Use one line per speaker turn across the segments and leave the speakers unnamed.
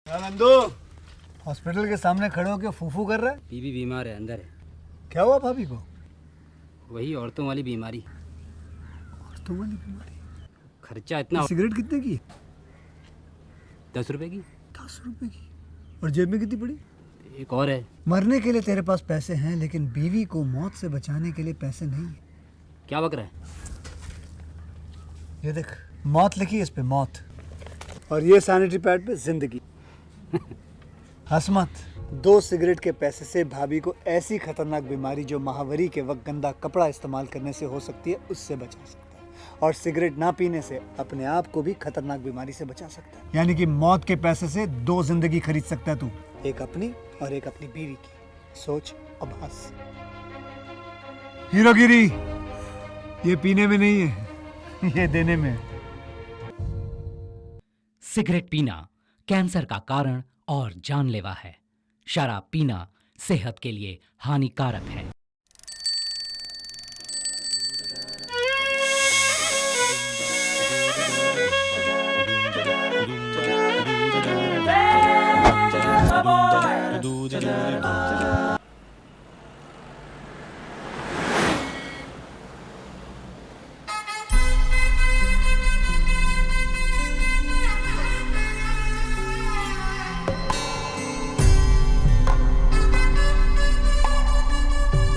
Nandu hospital के सामने खड़े होकर फूफू कर रहा है।
बीवी बीमार है, अंदर है।
क्या हुआ भाभी को?
वही औरतों वाली बीमारी।
औरतों वाली बीमारी?
खर्चा इतना।
सिगरेट कितने की?
10 रुपए की।
10 रुपए की? और जेब में कितनी पड़ी?
एक और है।
मरने के लिए तेरे पास पैसे हैं, लेकिन बीवी को मौत से बचाने के लिए पैसे नहीं है।
क्या बक रहा है?
ये देख, मौत लिखी है इस पे, मौत। और ये सैनिटरी पैड पे जिंदगी। हंस मत। 2 सिगरेट के पैसे से भाभी को ऐसी खतरनाक बीमारी जो महावरी के वक्त गंदा कपड़ा इस्तेमाल करने से हो सकती है, उससे बचा सकता है। और सिगरेट ना पीने से अपने आप को भी खतरनाक बीमारी से बचा सकता है। यानी कि मौत के पैसे से 2 जिंदगी खरीद सकता है तू, एक अपनी और एक अपनी बीवी की। सोच अब हंस। हीरोगिरी ये पीने में नहीं है, ये देने में।
सिगरेट पीना कैंसर का कारण और जानलेवा है। शराब पीना सेहत के लिए हानिकारक है।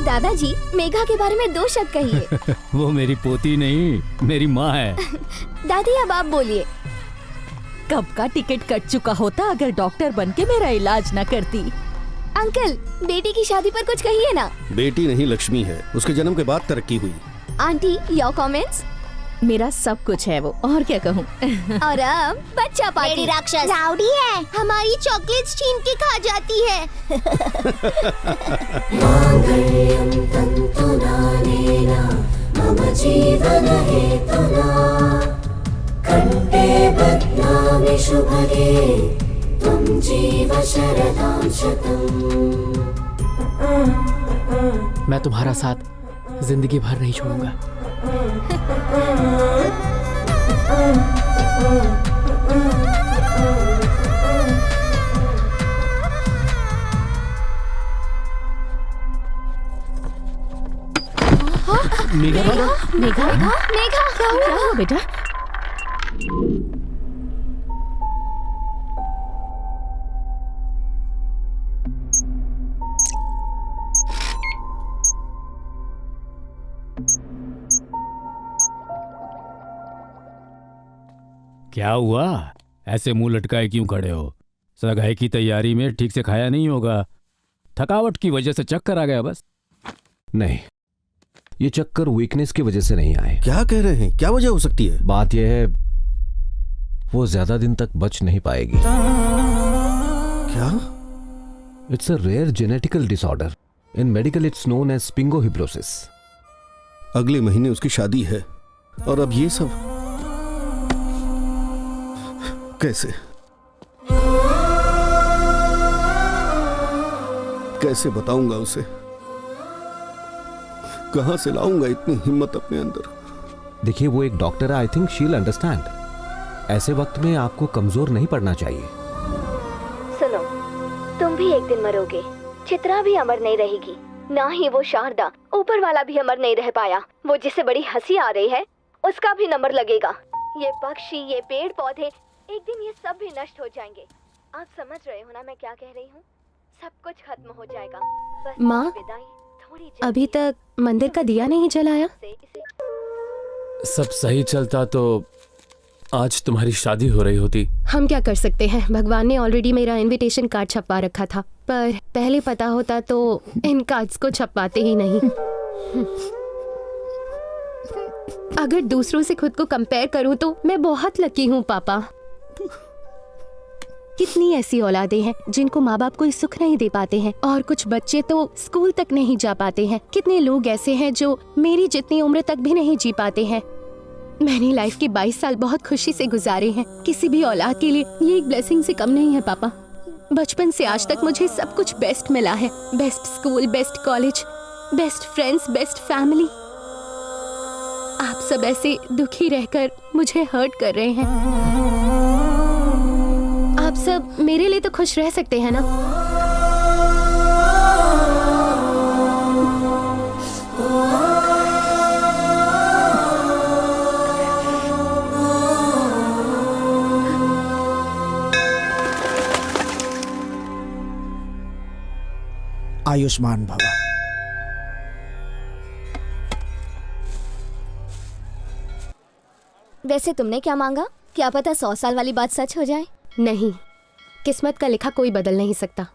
दादाजी, मेघा के बारे में 2 शब्द कहिए।
वो मेरी पोती नहीं, मेरी माँ है।
दादी अब आप बोलिए।
कब का टिकट कट चुका होता अगर डॉक्टर बनके मेरा इलाज न करती।
अंकल, बेटी की शादी पर कुछ कहिए ना।
बेटी नहीं, लक्ष्मी है। उसके जन्म के बाद तरक्की हुई।
Aunty, your comments?
मेरा सब कुछ है वो, और क्या कहूँ।
और अब बच्चा पार्टी। राक्षस राउडी है, हमारी चॉकलेट्स छीन के खा जाती है। मम जीवन हेतुना कंठे बध्नामि शुभगे त्वं जीव शरदां शतम्।
मैं तुम्हारा साथ जिंदगी भर नहीं छोड़ूंगा।
मेघा, मेघा,
मेघा,
क्या हुआ बेटा?
क्या हुआ? ऐसे मुंह लटकाए क्यों खड़े हो? सगाई की तैयारी में ठीक से खाया नहीं होगा। थकावट की वजह से चक्कर आ गया बस।
नहीं, ये चक्कर वीकनेस की वजह से नहीं आए।
क्या कह रहे हैं? क्या वजह हो सकती है?
बात यह है, वो ज्यादा दिन तक बच नहीं पाएगी।
क्या?
It's a rare genetical disorder. In medical it's known as sphingohibrosis.
अगले महीने उसकी शादी है और अब ये सब कैसे? कैसे बताऊंगा उसे? कहां से लाऊंगा इतनी हिम्मत अपने अंदर?
देखिए, वो एक डॉक्टर है। I think she will understand. ऐसे वक्त में आपको कमजोर नहीं पड़ना चाहिए।
सुनो, तुम भी एक दिन मरोगे। चित्रा भी अमर नहीं रहेगी, ना ही वो शारदा। ऊपर वाला भी अमर नहीं रह पाया। वो जिसे बड़ी हंसी आ रही है, उसका भी नंबर लगेगा। ये पक्षी, ये पेड़ पौधे, एक दिन ये सब भी नष्ट हो जाएंगे। आप समझ रहे हो ना मैं क्या कह रही हूँ? सब कुछ खत्म हो जाएगा। बस
माँ,
विदाई थोड़ी जल्दी।
अभी तक मंदिर का दिया नहीं जलाया।
सब सही चलता तो आज तुम्हारी शादी हो रही होती।
हम क्या कर सकते हैं, भगवान ने ऑलरेडी मेरा इनविटेशन कार्ड छपवा रखा था। पर पहले पता होता तो इन कार्ड्स को छपवाते ही नहीं। अगर दूसरों से खुद को कंपेयर करूं तो मैं बहुत लकी हूं पापा। कितनी ऐसी औलादें हैं जिनको माँ बाप कोई सुख नहीं दे पाते हैं, और कुछ बच्चे तो स्कूल तक नहीं जा पाते हैं। कितने लोग ऐसे हैं जो मेरी जितनी उम्र तक भी नहीं जी पाते हैं। मैंने लाइफ के 22 साल बहुत खुशी से गुजारे हैं। किसी भी औलाद के लिए ये एक ब्लेसिंग से कम नहीं है पापा। बचपन से आज तक मुझे सब कुछ बेस्ट मिला है। Best school, best college, best friends, best family. आप सब ऐसे दुखी रहकर मुझे हर्ट कर रहे हैं। आप सब मेरे लिए तो खुश रह सकते हैं ना।
आयुष्मान भवा।
वैसे तुमने क्या मांगा? क्या पता 100 साल वाली बात सच हो जाए।
नहीं, किस्मत का लिखा कोई बदल नहीं सकता।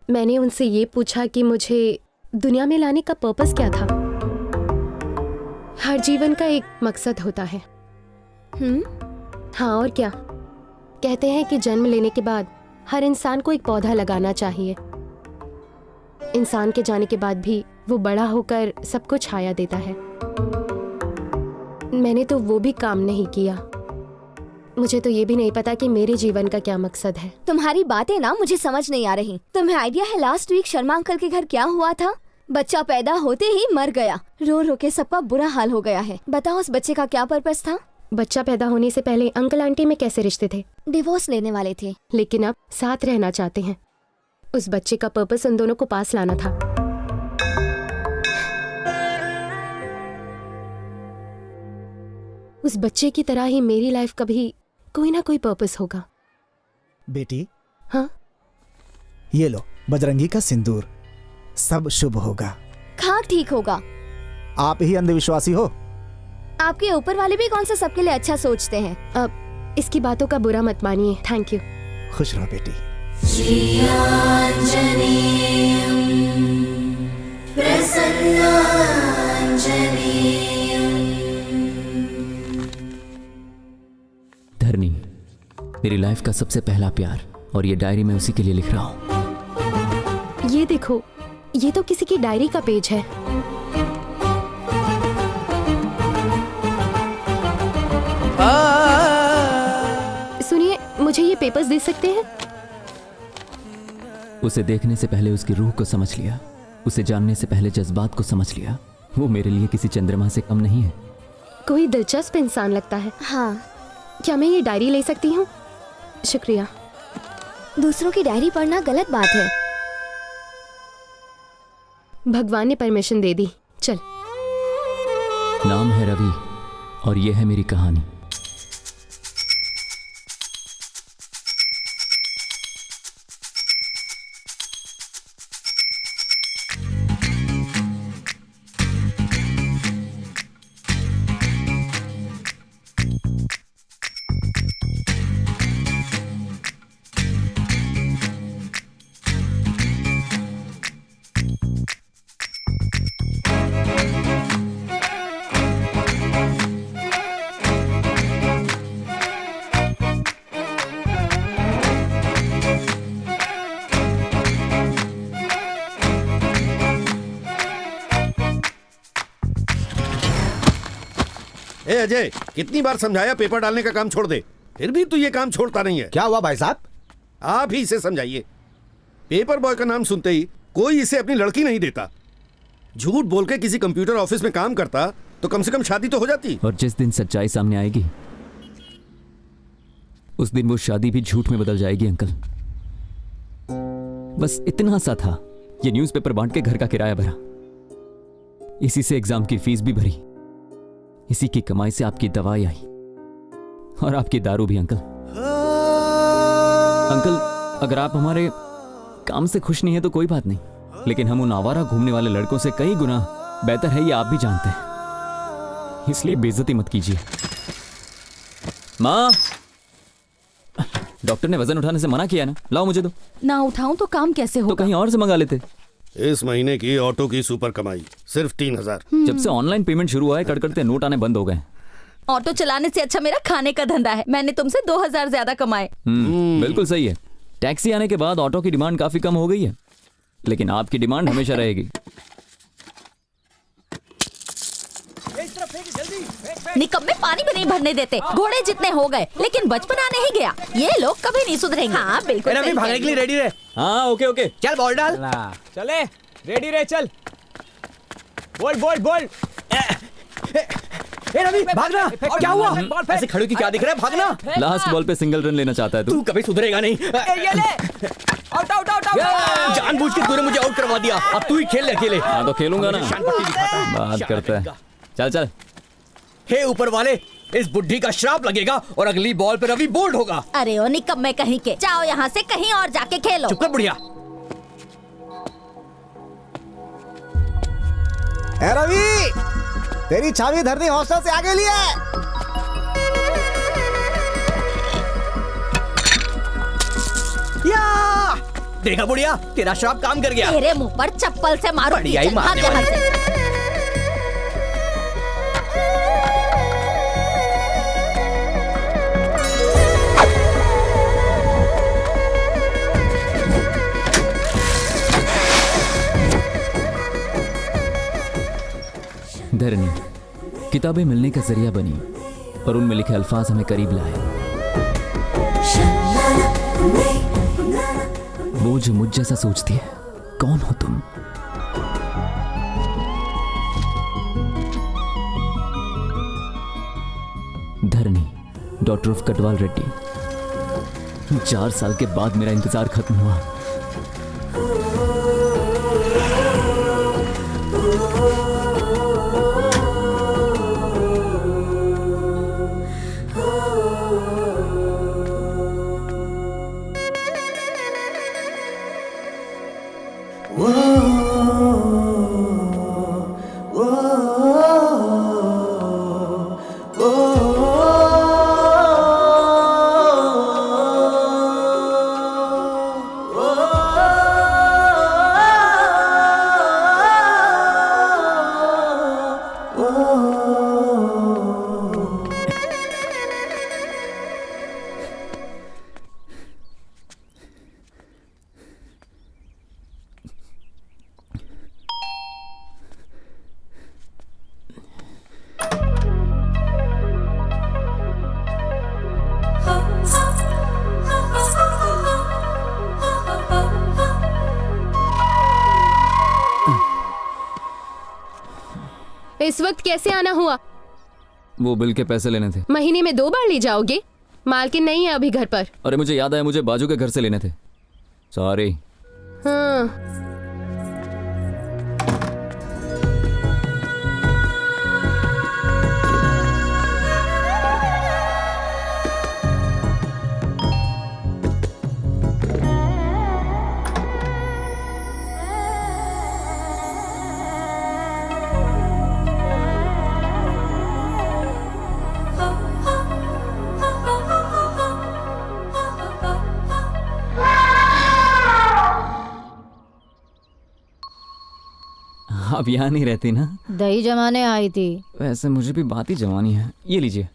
मैंने उनसे ये पूछा कि मुझे दुनिया में लाने का पर्पस क्या था। हर जीवन का एक मकसद होता है। हाँ और क्या। कहते हैं कि जन्म लेने के बाद हर इंसान को एक पौधा लगाना चाहिए। इंसान के जाने के बाद भी वो बड़ा होकर सबको छाया देता है। मैंने तो वो भी काम नहीं किया। मुझे तो ये भी नहीं पता कि मेरे जीवन का क्या मकसद है।
तुम्हारी बातें ना मुझे समझ नहीं आ रही। तुम्हें आइडिया है लास्ट वीक शर्मा अंकल के घर क्या हुआ था? बच्चा पैदा होते ही मर गया। रो रो के सबका बुरा हाल हो गया है। बताओ उस बच्चे का क्या पर्पस था?
बच्चा पैदा होने से पहले अंकल आंटी में कैसे रिश्ते थे?
डिवोर्स लेने वाले थे,
लेकिन अब साथ रहना चाहते हैं। उस बच्चे का पर्पस उन दोनों को पास लाना था। उस बच्चे की तरह ही मेरी लाइफ का भी कोई ना कोई पर्पस होगा।
बेटी,
हाँ?
ये लो बजरंगी का सिंदूर, सब शुभ होगा।
खाक ठीक होगा।
आप ही अंधविश्वासी हो।
आपके ऊपर वाले भी कौन सा सबके लिए अच्छा सोचते हैं।
अब इसकी बातों का बुरा मत मानिए। Thank you.
खुश रहो बेटी।
धरनी, मेरी लाइफ का सबसे पहला प्यार, और ये डायरी मैं उसी के लिए लिख रहा हूँ।
ये देखो, ये तो किसी की डायरी का पेज है। सुनिए, मुझे ये पेपर्स दे सकते हैं?
उसे देखने से पहले उसकी रूह को समझ लिया, उसे जानने से पहले जज्बात को समझ लिया। वो मेरे लिए किसी चंद्रमा से कम नहीं है।
कोई दिलचस्प इंसान लगता है।
हाँ।
क्या मैं ये डायरी ले सकती हूँ? शुक्रिया।
दूसरों की डायरी पढ़ना गलत बात है।
भगवान ने परमिशन दे दी। चल।
नाम है रवि और ये है मेरी कहानी।
ए अजय, कितनी बार समझाया पेपर डालने का काम छोड़ दे, फिर भी तू ये काम छोड़ता नहीं है।
क्या हुआ भाई साहब?
आप ही इसे समझाइए। पेपर बॉय का नाम सुनते ही कोई इसे अपनी लड़की नहीं देता। झूठ बोल के किसी कंप्यूटर ऑफिस में काम करता तो कम से कम शादी तो हो जाती।
और जिस दिन सच्चाई सामने आएगी उस दिन वो शादी भी झूठ में बदल जाएगी अंकल। बस इतना सा था, ये न्यूज़पेपर बांट के घर का किराया भरा, इसी से एग्जाम की फीस भी भरी, इसी की कमाई से आपकी दवाई आई और आपकी दारू भी। अंकल अगर आप हमारे काम से खुश नहीं है तो कोई बात नहीं, लेकिन हम उन आवारा घूमने वाले लड़कों से कई गुना बेहतर है, ये आप भी जानते हैं, इसलिए बेइज्जती मत कीजिए। माँ, डॉक्टर ने वजन उठाने से मना किया ना, लाओ मुझे दो।
ना उठाऊं तो काम कैसे होगा?
तो कहीं और से मंगा लेते।
इस महीने की ऑटो की सुपर कमाई सिर्फ 3000।
जब से ऑनलाइन पेमेंट शुरू हुआ है कड़कड़ते नोट आने बंद हो गए।
ऑटो चलाने से अच्छा मेरा खाने का धंधा है। मैंने तुमसे 2000 ज्यादा कमाए।
बिल्कुल सही है। टैक्सी आने के बाद ऑटो की डिमांड काफी कम हो गई है, लेकिन आपकी डिमांड हमेशा रहेगी।
निकम में पानी भी नहीं भरने देते, घोड़े जितने हो गए, लेकिन बचपना नहीं गया। ये लोग कभी नहीं सुधरेंगे। हाँ बिल्कुल।
अभी भागने के लिए रेडी रहे।
हाँ ओके ओके,
चल बॉल डाल। चले, रेडी रहे, चल। बोल बोल बोल। ए रवि भागना। क्या हुआ? ऐसे खड़े की क्या दिख रहा है? भागना।
लास्ट बॉल पे सिंगल रन लेना चाहता है
तू कभी सुधरेगा नहीं। ये ले आउट आउट आउट आउट। जानबूझ के तूने मुझे आउट करवा दिया। अब तू ही खेल ले अकेले।
हाँ तो खेलूंगा ना।
शान पट्टी दिखाता है।
बात करता है। चल चल।
हे ऊपर वाले, इस बुढ़ी का श्राप लगेगा और अगली बॉल पे रवि बोल्ड होगा।
अरे ओ निकम्मे कहीं के, जाओ यहाँ से कहीं और जाके खेलो।
चुप कर बुढ़िया।
ए रवि, तेरी चाबी धरनी हॉस्टल से आगे लिए।
या देखा बुढ़िया, तेरा श्राप काम कर गया।
तेरे मुंह पर चप्पल से मारो।
बढ़िया ही
भाग
मारने
यहाँ
वाली।
से।
धरनी किताबें मिलने का जरिया बनी और उनमें लिखे अल्फाज हमें करीब लाए। वो जो मुझ जैसा सोचती है, कौन हो तुम? धरनी, डॉक्टर ऑफ कटवाल रेड्डी। 4 साल के बाद मेरा इंतजार खत्म हुआ।
इस वक्त कैसे आना हुआ?
वो बिल के पैसे लेने थे।
महीने में 2 बार ले जाओगे? मालकिन नहीं है अभी घर पर।
अरे मुझे याद आया, मुझे बाजू के घर से लेने थे। सॉरी।
हाँ।
आप यहाँ नहीं रहती ना?
दही जमाने आई थी।
वैसे मुझे भी बात ही जमानी है। ये लीजिए।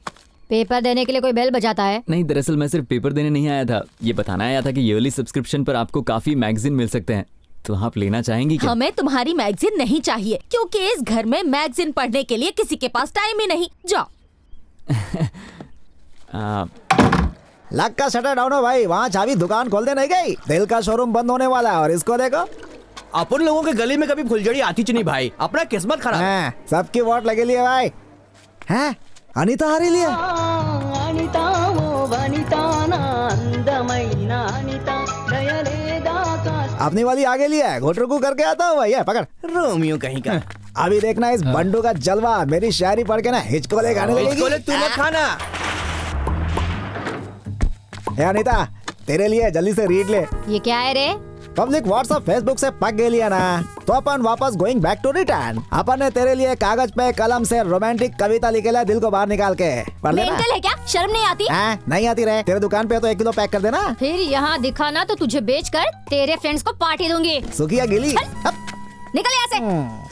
पेपर देने के लिए कोई बेल बजाता है?
नहीं, दरअसल मैं सिर्फ पेपर देने नहीं आया था, ये बताना आया था कि ईयरली सब्सक्रिप्शन पर आपको काफी मैगजीन मिल सकते हैं, तो आप लेना चाहेंगी क्या?
हमें तुम्हारी मैगजीन नहीं चाहिए, क्योंकि इस घर में मैगजीन पढ़ने के लिए किसी के पास टाइम ही नहीं। जाओ।
लक का शटर डाउन हो भाई, वहाँ चाबी दुकान खोल दे नहीं गई। दिल का शोरूम बंद होने वाला है और इसको देखो।
अपन लोगों के गली में कभी फुलझड़ी आती च नहीं भाई, अपना किस्मत खराब।
हाँ, सबकी वोट लगे लिए भाई। हैं? अनीता हारी लिए। अपनी वाली आगे लिया है, घोटरकू करके आता हूँ भैया, पकड़।
रोमियो कहीं का।
अभी देखना इस बंडू का जलवा, मेरी शायरी पढ़ के ना हिचकोले गाने लगेगी।
हिचकोले तू मत खाना।
ए अनीता, तेरे लिए जल्दी से रीड ले।
ये क्या है रे?
पब्लिक व्हाट्सएप फेसबुक से पक गई लिया ना, तो अपन वापस गोइंग बैक टू रिटर्न। अपन ने तेरे लिए कागज पे कलम से रोमांटिक कविता लिखेला, दिल को बाहर निकाल के पढ़ लेना।
मेंटल है क्या? शर्म नहीं आती?
नहीं आती रहे। तेरे दुकान पे तो 1 किलो पैक कर देना।
फिर यहाँ दिखाना तो तुझे बेचकर तेरे फ्रेंड्स को पार्टी दूंगी।
सुखिया गिली।
निकल यहाँ से।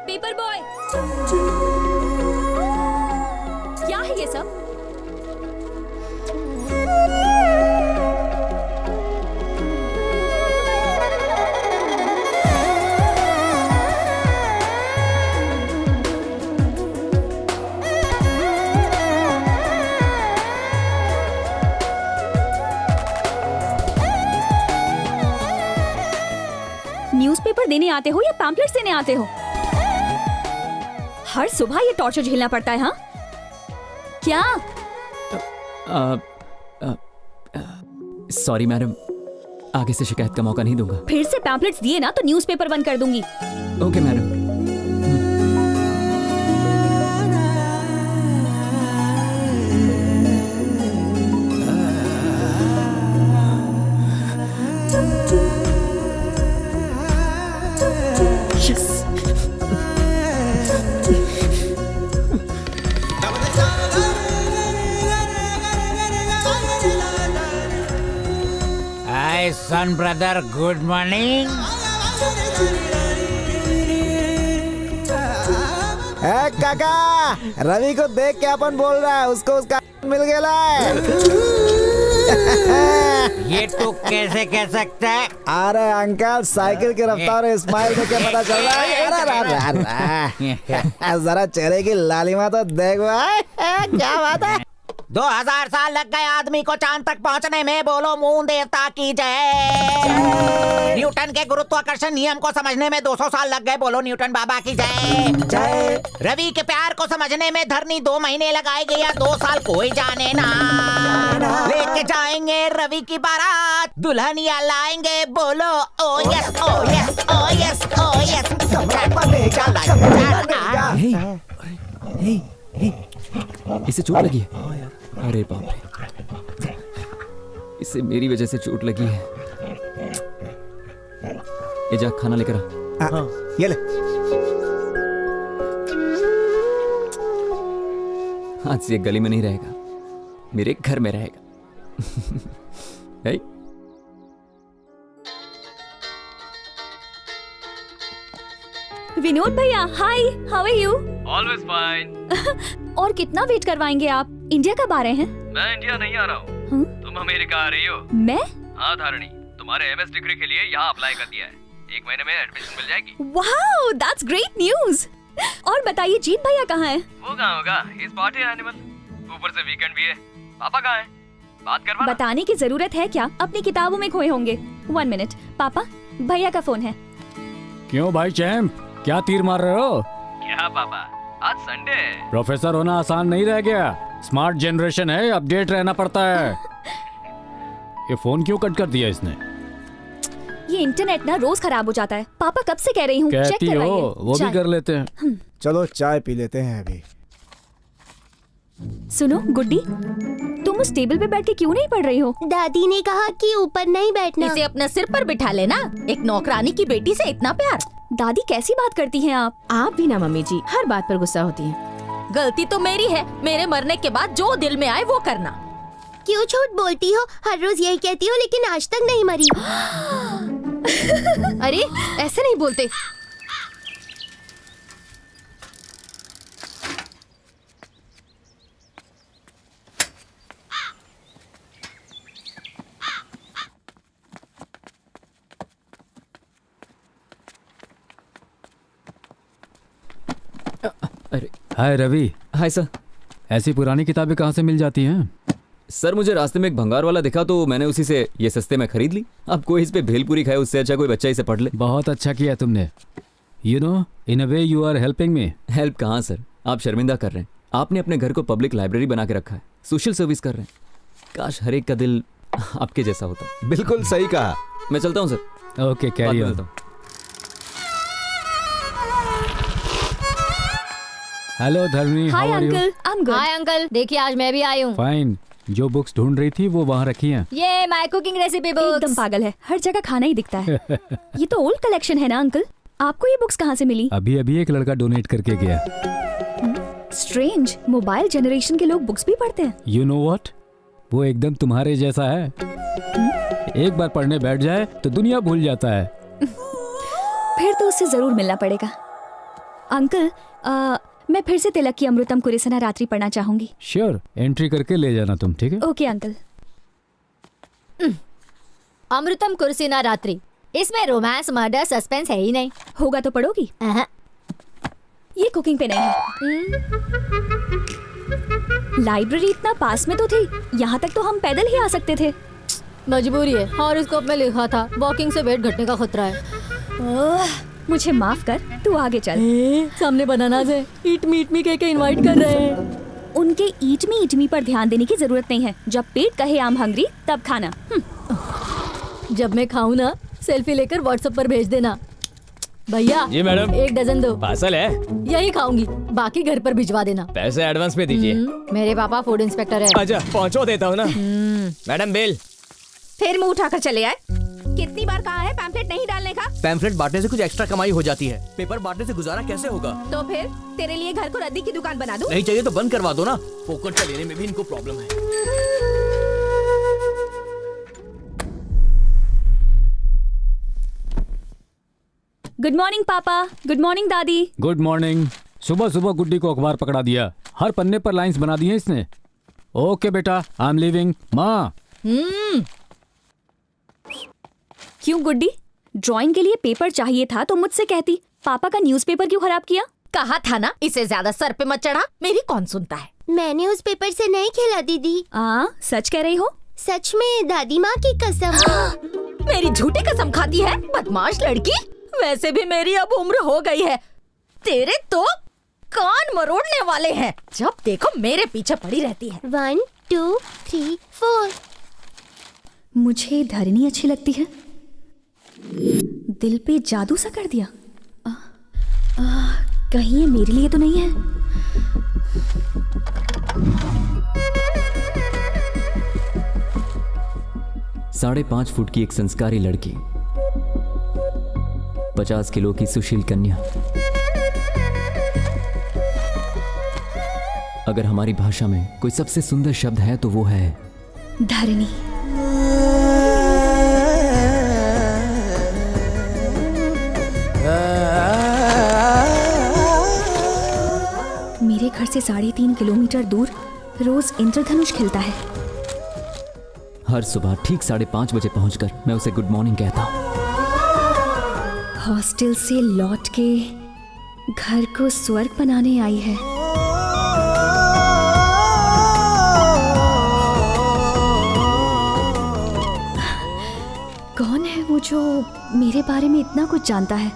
पेपर बॉय, क्या है ये सब?
आते हो या पैम्पलेट्स देने आते हो? हर सुबह ये टॉर्चर झेलना पड़ता है, हाँ? क्या?
सॉरी मैडम, आगे से शिकायत का मौका नहीं दूंगा।
फिर से पैम्पलेट्स दिए ना तो न्यूज़पेपर बंद कर दूंगी।
Okay madam.
Hi son brother, good morning.
काका, रवि को देख के अपन बोल रहा है उसको उसका मिल गया
ये तू कैसे कह सकता है?
अरे अंकल, साइकिल की रफ्तार और स्माइल देख के पता चल रहा है। जरा चेहरे की लालिमा तो देखो, क्या बात है।
2000 साल लग गए आदमी को चांद तक पहुंचने में, बोलो मून देवता की जय। न्यूटन के गुरुत्वाकर्षण नियम को समझने में 200 साल लग गए, बोलो न्यूटन बाबा की जय। रवि के प्यार को समझने में धरनी 2 महीने लगाएगी या 2 साल, कोई जाने ना। लेके जाएंगे रवि की बारात, दुल्हनिया लाएंगे, बोलो ओ यस ओ यस ओ यस ओ यस।
इसे चोट लगी है? अरे बाप रे, इसे मेरी वजह से चोट लगी है। ये जा, खाना लेकर आ।
ये ले।
आज से गली में नहीं रहेगा, मेरे घर में रहेगा।
विनोद भैया, hi, how are you?
Always fine.
और कितना वेट करवाएंगे आप? इंडिया कब आ रहे हैं?
मैं इंडिया नहीं आ रहा हूँ। तुम अमेरिका आ रही हो।
मैं?
हाँ धारणी, तुम्हारे एमएस डिग्री के लिए यहाँ अप्लाई कर दिया है। 1 महीने में एडमिशन मिल जाएगी।
Wow, that's great news. और बताइए, जीत भैया कहाँ है?
वो कहाँ होगा, इस पार्टी एनिमल। ऊपर से वीकेंड भी है। पापा कहाँ है? बात करवा।
बताने की जरूरत है क्या? अपनी किताबों में खोए होंगे। 1 मिनट, पापा, भैया का फोन है।
क्यों भाई चैंप, क्या तीर मार रहे हो?
क्या पापा, आज संडे है।
प्रोफेसर होना आसान नहीं रह गया। स्मार्ट जनरेशन है, अपडेट रहना पड़ता है। ये फोन क्यों कट कर दिया इसने?
ये इंटरनेट ना रोज खराब हो जाता है। पापा कब से कह रही हूँ,
कहती हो, वो भी कर लेते हैं।
चलो चाय पी लेते हैं अभी।
सुनो गुड्डी, तुम उस टेबल पे बैठ के क्यों नहीं पढ़ रही हो?
दादी ने कहा कि ऊपर नहीं बैठना।
इसे अपने सिर पर बिठा लेना। एक नौकरानी की बेटी से इतना प्यार।
दादी कैसी बात करती हैं आप?
आप भी ना मम्मी जी, हर बात पर गुस्सा होती हैं।
गलती तो मेरी है। मेरे मरने के बाद जो दिल में आए वो करना।
क्यों झूठ बोलती हो? हर रोज यही कहती हो, लेकिन आज तक नहीं मरी।
अरे ऐसे नहीं बोलते।
अरे
हाय रवि।
Hi sir.
ऐसी पुरानी किताबें कहाँ से मिल जाती हैं?
सर, मुझे रास्ते में एक भंगार वाला दिखा तो मैंने उसी से ये सस्ते में खरीद ली। अब कोई इस पे भेलपूरी खाए, उससे अच्छा कोई बच्चा इसे पढ़ ले।
बहुत अच्छा किया तुमने। You know, in a way you are helping me.
Help कहाँ सर, आप शर्मिंदा कर रहे हैं। आपने अपने घर को पब्लिक लाइब्रेरी बना के रखा है, सोशल सर्विस कर रहे हैं। काश हर एक का दिल आपके जैसा होता।
बिल्कुल सही कहा।
मैं चलता हूँ sir.
Okay, carry on. Hello Dharmi, how are you?
I am good.
Hi uncle, देखिए आज मैं भी आई हूँ।
फाइन। जो बुक्स ढूंढ रही थी वो वहाँ रखी हैं।
ये माय कुकिंग रेसिपी बुक्स।
एकदम पागल है, हर जगह खाना ही दिखता है। ये तो ओल्ड कलेक्शन है ना अंकल? आपको ये बुक्स कहाँ से मिली?
अभी अभी एक लड़का डोनेट करके गया।
स्ट्रेंज, मोबाइल जनरेशन के लोग बुक्स भी पढ़ते हैं।
यू नो व्हाट, वो एकदम तुम्हारे जैसा है। एक बार पढ़ने बैठ जाए तो दुनिया भूल जाता है।
फिर तो उससे जरूर मिलना पड़ेगा। अंकल, मैं फिर से तिलक की अमृतम कुरिसना रात्रि पढ़ना चाहूंगी।
श्योर, एंट्री करके ले जाना तुम, ठीक है?
Okay uncle.
अमृतम कुरिसना रात्रि, इसमें रोमांस, मर्डर, सस्पेंस है ही नहीं।
होगा तो पढ़ोगी? ये कुकिंग पे नहीं है। लाइब्रेरी इतना पास में तो थी, यहाँ तक तो हम पैदल ही आ सकते थे।
मजबूरी है, हॉरोस्कोप में लिखा था वॉकिंग से वेट घटने का खतरा है।
मुझे माफ कर, तू आगे चल।
सामने बनाना है, ईट मी कह के इनवाइट कर रहे हैं।
उनके ईट मी पर ध्यान देने की जरूरत नहीं है। जब पेट कहे आम हंगरी तब खाना।
जब मैं खाऊं ना, सेल्फी लेकर व्हाट्सएप पर भेज देना। भैया
जी मैडम,
1 डजन दो।
पार्सल है?
यही खाऊंगी, बाकी घर पर भिजवा देना।
पैसे एडवांस में दीजिए।
मेरे पापा फूड इंस्पेक्टर है।
अच्छा पहुंचो देता हूँ ना। Madam bill.
फिर मुंह उठाकर चले आए। कितनी बार कहा है पैम्फलेट नहीं डालने का?
पैम्फलेट बांटने से कुछ एक्स्ट्रा कमाई हो जाती है, पेपर बांटने से गुजारा कैसे होगा?
तो फिर तेरे लिए घर को रद्दी की दुकान बना दूं?
नहीं चाहिए तो बंद करवा दो ना, फोकट का लेने में भी इनको प्रॉब्लम है।
गुड मॉर्निंग पापा। गुड मॉर्निंग दादी।
Good morning. सुबह सुबह गुड्डी को अखबार पकड़ा दिया, हर पन्ने पर लाइंस बना दी हैं इसने। ओके बेटा, आई एम लीविंग। माँ।
क्यों गुड्डी, ड्राइंग के लिए पेपर चाहिए था तो मुझसे कहती। पापा का न्यूज़पेपर क्यों खराब किया?
कहा था ना इसे ज्यादा सर पे मत चढ़ा, मेरी कौन सुनता है।
मैंने उस पेपर से नहीं खेला दीदी।
सच कह रही हो?
सच में दादी माँ की कसम।
मेरी झूठी कसम खाती है, बदमाश लड़की। वैसे भी मेरी अब उम्र हो गई है, तेरे तो कान मरोड़ने वाले हैं। जब देखो मेरे पीछे पड़ी रहती है।
1 2 3 4।
मुझे धरनी अच्छी लगती है। दिल पे जादू सा कर दिया। कहीं ये मेरे लिए तो नहीं है?
5.5 फुट की एक संस्कारी लड़की, 50 किलो की सुशील कन्या। अगर हमारी भाषा में कोई सबसे सुंदर शब्द है तो वो है
धरनी। मेरे घर से 3.5 किलोमीटर दूर रोज इंद्रधनुष खिलता है।
हर सुबह ठीक 5:30 बजे पहुंचकर मैं उसे गुड मॉर्निंग कहता हूँ।
हॉस्टल से लौट के घर को स्वर्ग बनाने आई है। कौन है वो जो मेरे बारे में इतना कुछ जानता है?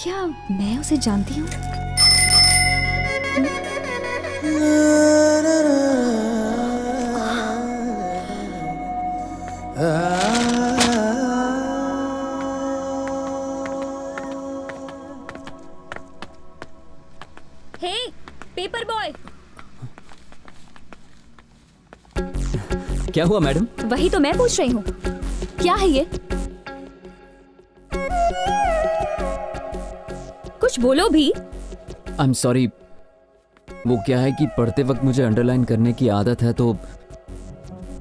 क्या मैं उसे जानती हूँ? हे, पेपर बॉय।
क्या हुआ मैडम?
वही तो मैं पूछ रही हूँ, क्या है ये? कुछ बोलो भी।
आई एम सॉरी, वो क्या है कि पढ़ते वक्त मुझे अंडरलाइन करने की आदत है, तो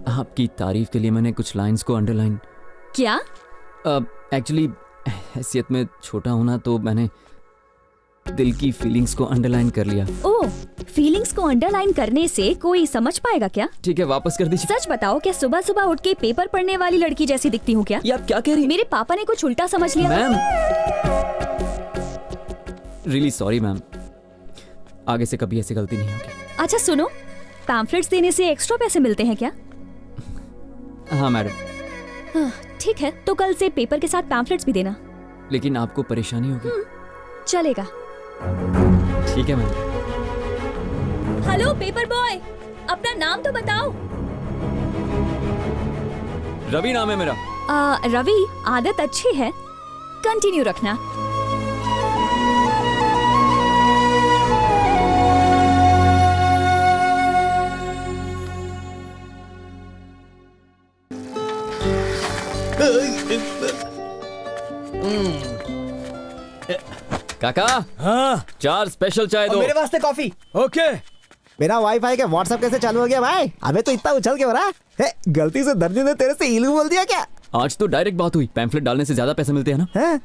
आपकी तारीफ के लिए मैंने कुछ लाइंस को अंडरलाइन।
क्या?
एक्चुअली हैसियत में छोटा हूं ना, तो मैंने दिल की फीलिंग्स को अंडरलाइन कर लिया।
ओह, फीलिंग्स को अंडरलाइन करने से कोई समझ पाएगा क्या?
ठीक है, वापस कर दीजिए।
सच बताओ, क्या सुबह सुबह उठ के पेपर पढ़ने वाली लड़की जैसी दिखती हूँ क्या?
ये आप क्या कह रही?
मेरे पापा ने कुछ उल्टा समझ लिया।
मैम, रियली सॉरी मैम, आगे से कभी ऐसी गलती नहीं होगी।
अच्छा सुनो, पैम्फलेट्स देने से एक्स्ट्रा पैसे मिलते हैं क्या?
हाँ मैडम।
ठीक है, तो कल से पेपर के साथ पैम्फलेट्स भी देना।
लेकिन आपको परेशानी होगी।
चलेगा।
ठीक है मैम।
हेलो पेपर बॉय, अपना नाम तो बताओ।
रवि नाम है मेरा।
रवि, आदत अच्छी है, कंटिन्यू रखना।
काका,
हाँ
4 स्पेशल चाय दो।
मेरे वास्ते कॉफी। ओके।
बिना वाईफाई के व्हाट्सएप कैसे चालू हो गया भाई? अबे तो इतना उछल के हो रहा है। गलती से दर्जी ने तेरे से इलू बोल दिया क्या?
आज तो डायरेक्ट बात हुई, पैम्फलेट डालने से ज्यादा पैसे मिलते हैं ना।
है?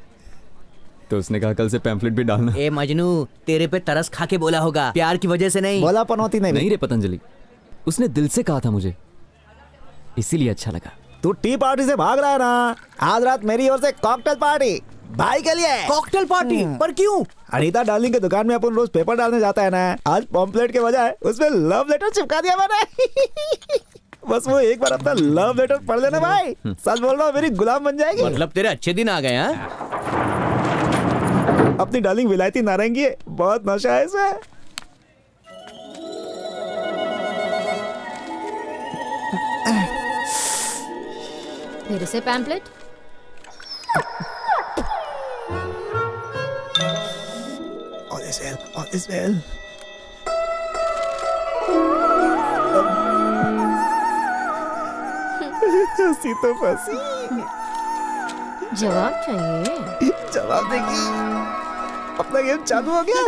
तो उसने कहा कल से पैम्फलेट भी डालना।
ए मजनू, तेरे पे तरस खा के बोला होगा, प्यार की वजह से नहीं।
बोला पनौती नहीं
रे पतंजलि, उसने दिल से कहा था मुझे, इसीलिए अच्छा लगा।
तू टी पार्टी से भाग रहा है ना? आज रात मेरी ओर से कॉकटेल पार्टी भाई के लिए।
Cocktail party? पर क्यों?
अनीता डार्लिंग की दुकान में अपन रोज पेपर डालने जाता है ना, आज पॉम्पलेट के बजाय उसमें लव लेटर चिपका दिया मैंने। बस वो एक बार अपना लव लेटर पढ़ लेना भाई, सच बोल रहा हूँ, मेरी गुलाम बन जाएगी।
मतलब तेरे अच्छे दिन आ गए हैं?
अपनी डार्लिंग विलायती नारंगी है, बहुत नशा है इसे।
फिर से पैम्पलेट।
All is well. हंसी तो फंसी।
जवाब चाहिए?
जवाब देगी। अपना गेम चालू हो गया।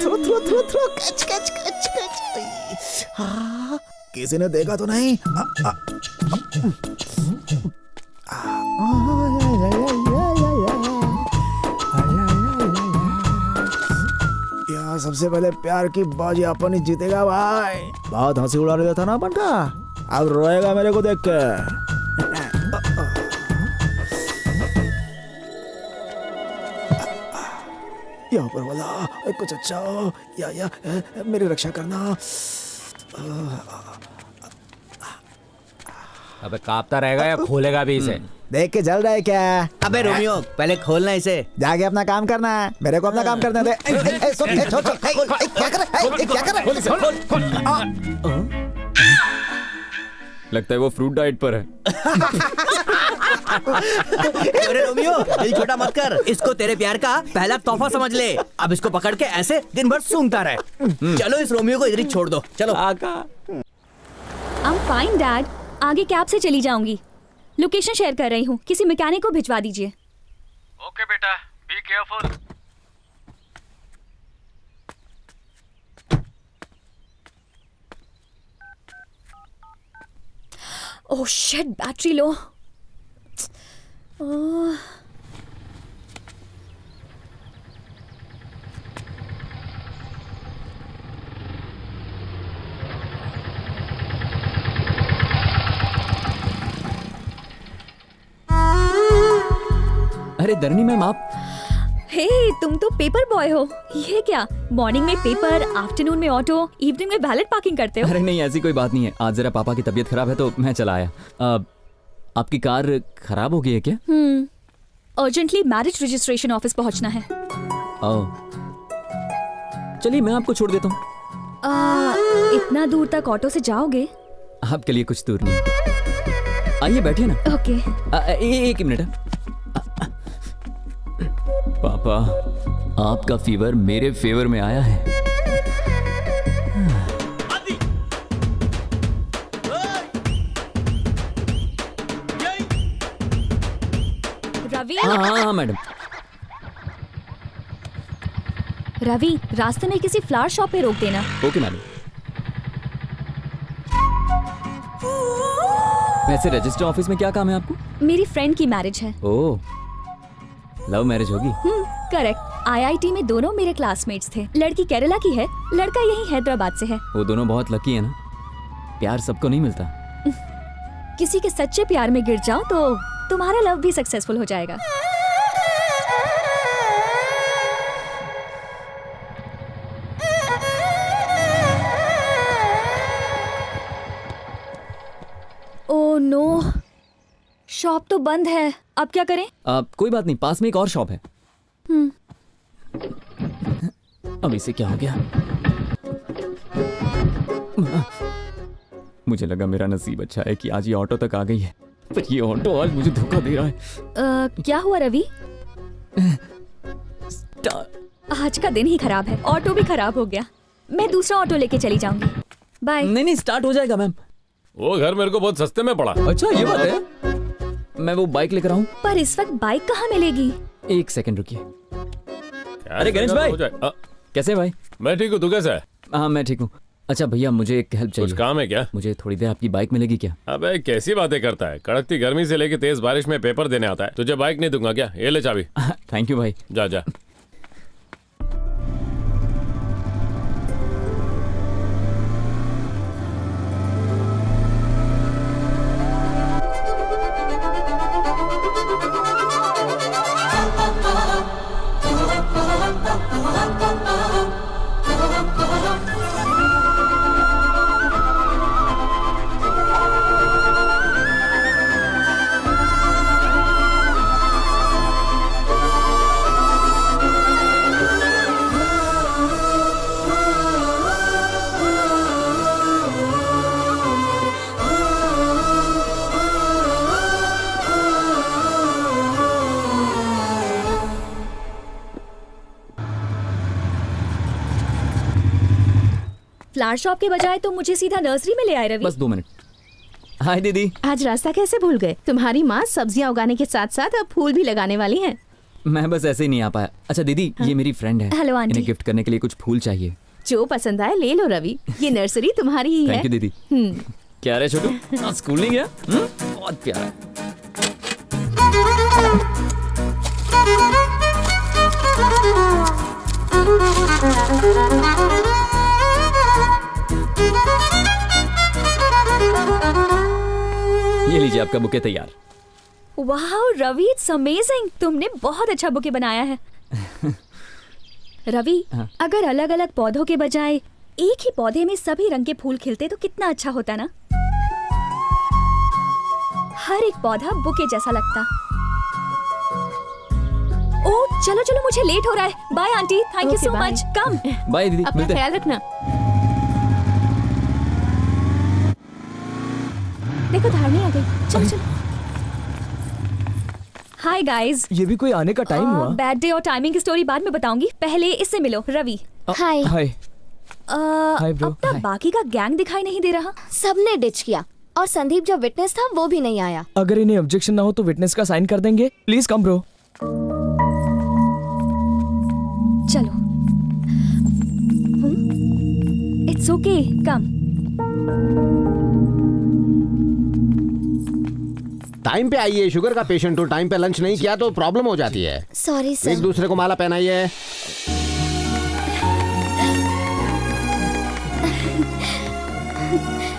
Throw throw throw throw catch catch catch catch. हाँ, किसी ने देखा तो नहीं? यार सबसे पहले प्यार की बाजी अपन ही जीतेगा भाई। बहुत हंसी उड़ा रहा था ना अपन का, अब रोएगा मेरे को देख के। यहाँ पर वाला कुछ अच्छा हो या मेरी रक्षा करना।
अबे कांपता रहेगा या खोलेगा भी इसे?
देख के जल रहा है क्या?
अबे रोमियो पहले खोलना इसे।
जाके अपना काम करना है, मेरे को अपना काम करने दे। क्या कर रहा है?
लगता है वो फ्रूट डाइट पर है।
अरे रोमियो दिल छोटा मत कर, इसको तेरे प्यार का पहला तोहफा समझ ले। अब इसको पकड़ के ऐसे दिन भर सूंघता रहे। चलो इस रोमियो को इधर ही छोड़ दो। चलो आका।
I'm fine, Dad. आगे कैब से चली जाऊंगी। लोकेशन शेयर कर रही हूँ, किसी मैकेनिक को भिजवा दीजिए।
ओके बेटा, be careful.
Oh shit, battery low.
अरे धरनी मैम आप।
हे तुम तो पेपर बॉय हो। ये क्या, मॉर्निंग में पेपर, आफ्टरनून में ऑटो, इवनिंग में वैलेट पार्किंग करते हो?
अरे नहीं ऐसी कोई बात नहीं है, आज जरा पापा की तबीयत खराब है तो मैं चला आया। आपकी कार खराब हो गई है क्या?
अर्जेंटली मैरिज रजिस्ट्रेशन ऑफिस पहुंचना है।
चलिए मैं आपको छोड़ देता हूँ।
इतना दूर तक ऑटो से जाओगे?
आपके लिए कुछ दूर नहीं। आइए बैठिए ना।
ओके।
एक मिनट। पापा आपका फीवर मेरे फेवर में आया है।
रवि।
हाँ मैडम।
रवि, रास्ते में किसी फ्लावर शॉप पे रोक देना।
Okay madam. वैसे रजिस्टर ऑफिस में क्या काम है आपको?
मेरी फ्रेंड की मैरिज है।
ओह, लव मैरिज होगी?
करेक्ट। IIT में दोनों मेरे क्लासमेट्स थे। लड़की केरला की है, लड़का यही हैदराबाद से है।
वो दोनों बहुत लकी है ना, प्यार सबको नहीं मिलता।
किसी के सच्चे प्यार में गिर जाओ तो तुम्हारा लव भी सक्सेसफुल हो जाएगा। ओह नो, शॉप तो बंद है, अब क्या करें?
कोई बात नहीं, पास में एक और शॉप है। अब इसे क्या हो गया? मुझे लगा मेरा नसीब अच्छा है कि आज ये ऑटो तक आ गई है, पर ये ऑटो आज मुझे धोखा दे रहा है।
क्या हुआ रवि? आज का दिन ही खराब है, ऑटो भी खराब हो गया। मैं दूसरा ऑटो लेके चली जाऊंगी। बाय।
नहीं स्टार्ट हो जाएगा मैम।
वो घर मेरे को बहुत सस्ते में पड़ा।
अच्छा ये बात है, मैं वो बाइक लेकर आऊं?
पर इस वक्त बाइक कहाँ मिलेगी?
एक सेकंड रुकिए। अरे गणेश भाई कैसे भाई?
मैं ठीक हूँ, तू कैसा है?
हाँ मैं ठीक हूँ। अच्छा भैया मुझे एक हेल्प चाहिए।
कुछ काम है क्या?
मुझे थोड़ी देर आपकी बाइक मिलेगी क्या?
अबे कैसी बातें करता है, कड़कती गर्मी से लेके तेज बारिश में पेपर देने आता है, तुझे बाइक नहीं दूंगा क्या? ये ले चाबी।
थैंक यू भाई।
जा जा।
फ्लावर शॉप के बजाय तुम मुझे सीधा नर्सरी में ले आए रवि।
बस 2 मिनट। हाय दीदी।
आज रास्ता कैसे भूल गए? तुम्हारी माँ सब्जियाँ उगाने के साथ साथ अब फूल भी लगाने वाली हैं।
मैं बस ऐसे ही नहीं आ पाया। अच्छा दीदी, ये मेरी फ्रेंड है।
Hello aunty.
इन्हें गिफ्ट करने के लिए कुछ फूल चाहिए।
जो पसंद आए ले लो रवि, ये नर्सरी तुम्हारी ही है।
थैंक यू दीदी। क्या रे छोटू, आज स्कूल नहीं गया? बहुत प्यारा है। ये लीजिए आपका बुके तैयार।
वाह रवि, इट्स अमेजिंग। तुमने बहुत अच्छा बुके बनाया है। रवि, अगर अलग अलग पौधों के बजाय एक ही पौधे में सभी रंग के फूल खिलते तो कितना अच्छा होता ना। हर एक पौधा बुके जैसा लगता। ओ चलो चलो, मुझे लेट हो रहा है। Bye aunty, thank you so much. Come.
Bye दीदी,
अपना ख्याल रखना।
देखो धारणी आ गई। चलो चलो। Hi guys.
ये भी कोई आने का टाइम हुआ?
बैड डे और टाइमिंग की स्टोरी बाद में बताऊंगी, पहले इससे मिलो। Ravi.
Hi.
Hi. Hi bro.
अब तक बाकी का गैंग दिखाई नहीं दे रहा।
सबने डिच किया और संदीप जो विटनेस था वो भी नहीं आया।
अगर इन्हें ऑब्जेक्शन ना हो तो विटनेस का साइन कर देंगे। Please come bro.
चलो। It's okay, come.
टाइम पे आइए, शुगर का पेशेंट हो, टाइम पे लंच नहीं किया तो प्रॉब्लम हो जाती है।
Sorry sir.
एक दूसरे को माला पहनाइए।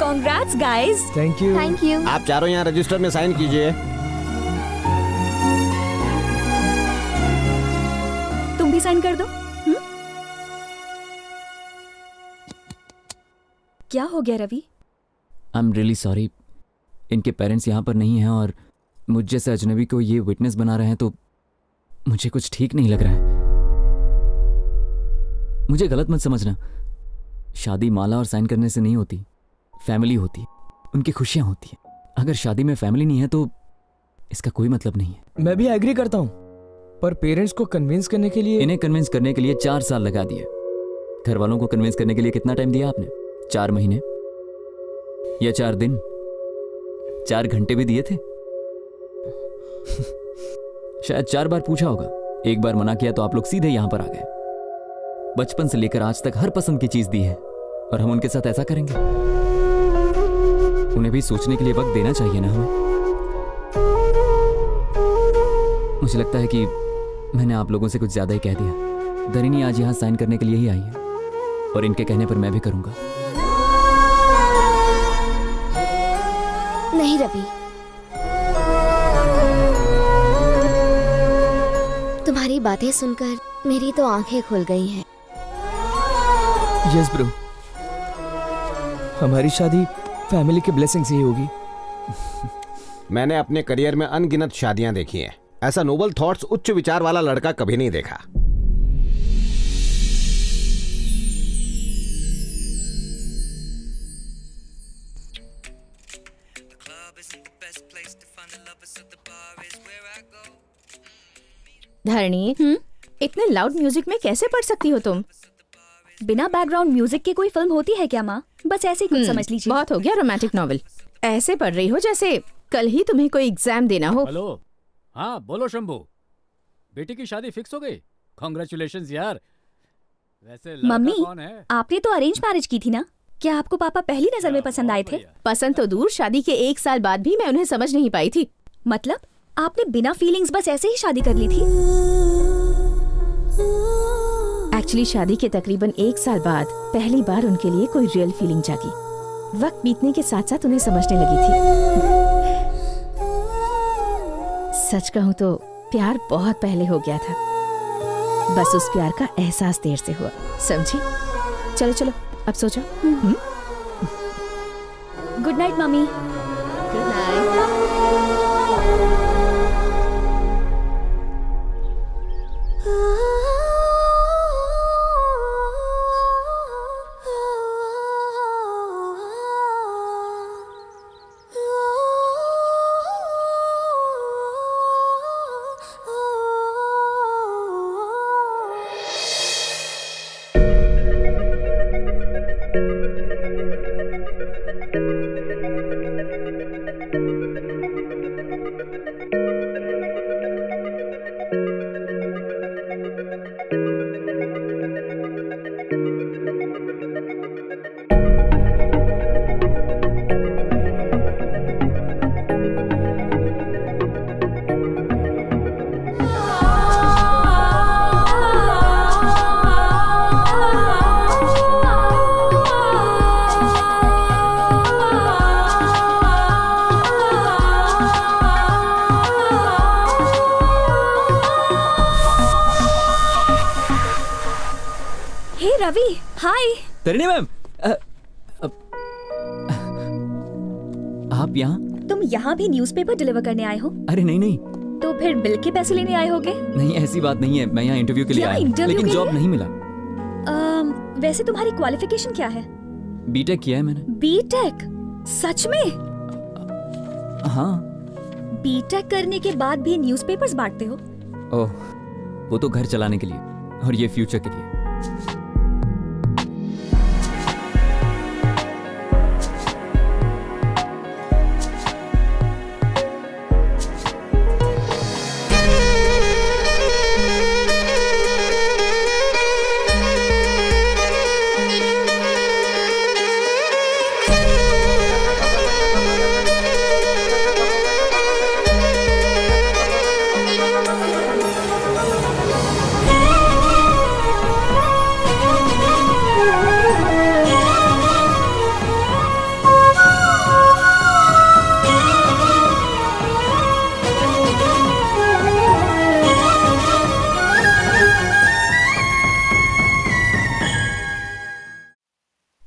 Congrats guys।
Thank you.
Thank you.
आप चारों यहाँ रजिस्टर में साइन कीजिए।
तुम भी साइन कर दो। क्या हो गया Ravi?
I am really sorry. इनके पेरेंट्स यहाँ पर नहीं हैं और मुझ जैसे अजनबी को ये विटनेस बना रहे हैं तो मुझे कुछ ठीक नहीं लग रहा है। मुझे गलत मत समझना। शादी माला और साइन करने से नहीं होती, फैमिली होती है, उनकी खुशियाँ होती हैं। अगर शादी में फैमिली नहीं है तो इसका कोई मतलब नहीं है।
मैं भी एग्री करता हूँ, पर पेरेंट्स को कन्विंस करने के लिए
इन्हें कन्विंस करने के लिए 4 साल लगा दिए। घर वालों को कन्विंस करने के लिए कितना टाइम दिया आपने? 4 महीने या 4 दिन? 4 घंटे भी दिए थे? शायद 4 बार पूछा होगा, 1 बार मना किया तो आप लोग सीधे यहां पर आ गए। बचपन से लेकर आज तक हर पसंद की चीज दी है और हम उनके साथ ऐसा करेंगे? उन्हें भी सोचने के लिए वक्त देना चाहिए ना हमें। मुझे लगता है कि मैंने आप लोगों से कुछ ज्यादा ही कह दिया। दरिनी आज यहां साइन करने के लिए ही आई है और इनके कहने पर मैं भी करूंगा।
नहीं रवि, तुम्हारी बातें सुनकर मेरी तो आंखें खुल गई हैं।
यस ब्रो, हमारी शादी फैमिली के ब्लेसिंग से ही होगी।
मैंने अपने करियर में अनगिनत शादियां देखी हैं। ऐसा नोबल थॉट्स, उच्च विचार वाला लड़का कभी नहीं देखा।
धरणी, इतने लाउड म्यूजिक में कैसे पढ़ सकती हो तुम?
बिना बैकग्राउंड म्यूजिक के कोई फिल्म होती है क्या माँ? बस ऐसे ही कुछ समझ लीजिए।
बहुत हो गया रोमांटिक नॉवेल। ऐसे पढ़ रही हो जैसे कल ही तुम्हें कोई एग्जाम देना हो।
हेलो, हाँ बोलो शंभू, बेटी की शादी फिक्स हो गई? कांग्रेचुलेशंस यार। वैसे लड़का
मम्मी,
कौन है?
आपने तो अरेंज मैरिज की थी ना? क्या आपको पापा पहली नजर में पसंद आए थे?
पसंद तो दूर, शादी के 1 साल बाद भी मैं उन्हें समझ नहीं पाई थी।
मतलब आपने बिना फीलिंग्स बस ऐसे ही शादी कर ली थी?
एक्चुअली शादी के तकरीबन 1 साल बाद पहली बार उनके लिए कोई रियल फीलिंग जागी। वक्त बीतने के साथ साथ उन्हें समझने लगी थी। सच कहूँ तो प्यार बहुत पहले हो गया था, बस उस प्यार का एहसास देर से हुआ, समझी? चलो चलो अब सो जाओ।
Good night mummy.
Good night.
Hi
Tarini ma'am, आप यहाँ?
तुम यहाँ भी न्यूज़पेपर डिलीवर करने आए हो?
अरे नहीं नहीं
तो फिर बिल के पैसे लेने आए होगे?
नहीं, ऐसी बात नहीं है। मैं यहाँ इंटरव्यू के लिए
क्या
आया हूँ,
इंटरव्यू
लेकिन
के
जॉब
लिए?
नहीं मिला।
वैसे तुम्हारी क्वालिफिकेशन क्या है?
बीटेक किया है मैंने।
बीटेक? सच में?
हाँ।
बीटेक करने के बाद भी न्यूज़पेपर्स बांटते हो?
ओह, वो तो घर चलाने के लिए और ये फ्यूचर के लिए।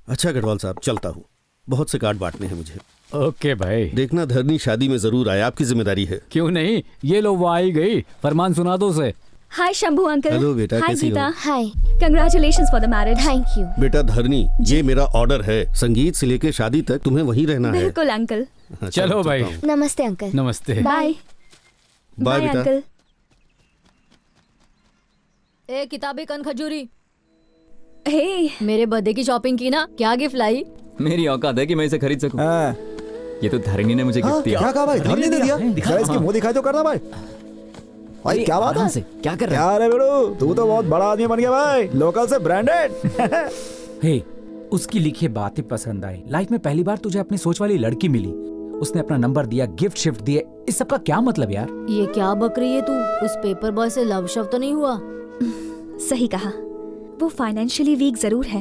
अच्छा गढ़वाल साहब, चलता हूँ, बहुत से कार्ड बांटने हैं मुझे।
ओके भाई।
देखना धरनी शादी में जरूर आए, आपकी जिम्मेदारी है।
क्यों नहीं, ये लो वो आई गई, फरमान सुना दो उसे।
हाय शंभू अंकल।
हेलो बेटा,
हाय
कैसी हो?
Geeta. Hi. Congratulations for the marriage. Thank you.
बेटा धरनी, ये मेरा ऑर्डर है, संगीत से लेके शादी तक तुम्हें वहीं रहना है।
बिल्कुल अंकल।
हाँ,
चलो भाई।
नमस्ते अंकल।
नमस्ते।
बाय।
बाय बेटा।
अंकल।
ए किताबी कन खजूरी,
हे
मेरे बर्थडे की शॉपिंग की ना, क्या गिफ्ट लाई?
मेरी औकात है कि मैं इसे खरीद सकूं। ये तो धरनी ने मुझे गिफ्ट दिया।
क्या कहा भाई? धरनी ने दिया? दिखा इसकी मुंह दिखाई तो करना भाई। भाई क्या बात है?
से क्या कर रहा
है? अरे बेड़ू, तू तो बहुत बड़ा आदमी बन गया भाई, लोकल से ब्रांडेड।
हे, उसकी लिखी बातें पसंद आई। लाइफ में पहली बार तुझे अपनी सोच वाली लड़की मिली, उसने अपना नंबर दिया, गिफ्ट शिफ्ट दिए, इस सब का क्या मतलब यार?
ये क्या बक रही है तू? उस पेपर बॉय से लव शव तो नहीं हुआ?
सही कहा, वो फाइनेंशियली वीक जरूर है,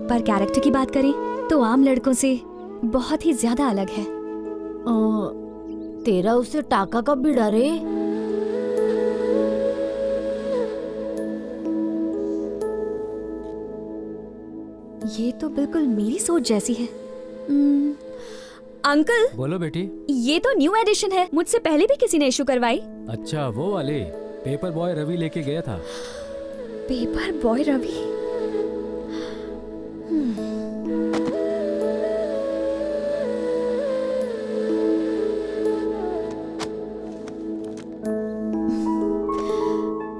पर कैरेक्टर की बात करें तो आम लड़कों से बहुत ही ज्यादा अलग है।
तेरा उससे टाका कब भिड़ा रे?
ये तो बिल्कुल मेरी सोच जैसी है। अंकल।
बोलो बेटी।
ये तो न्यू एडिशन है, मुझसे पहले भी किसी ने इशू करवाई।
अच्छा वो वाले, पेपर बॉय रवि लेके गया था।
Paper boy Ravi?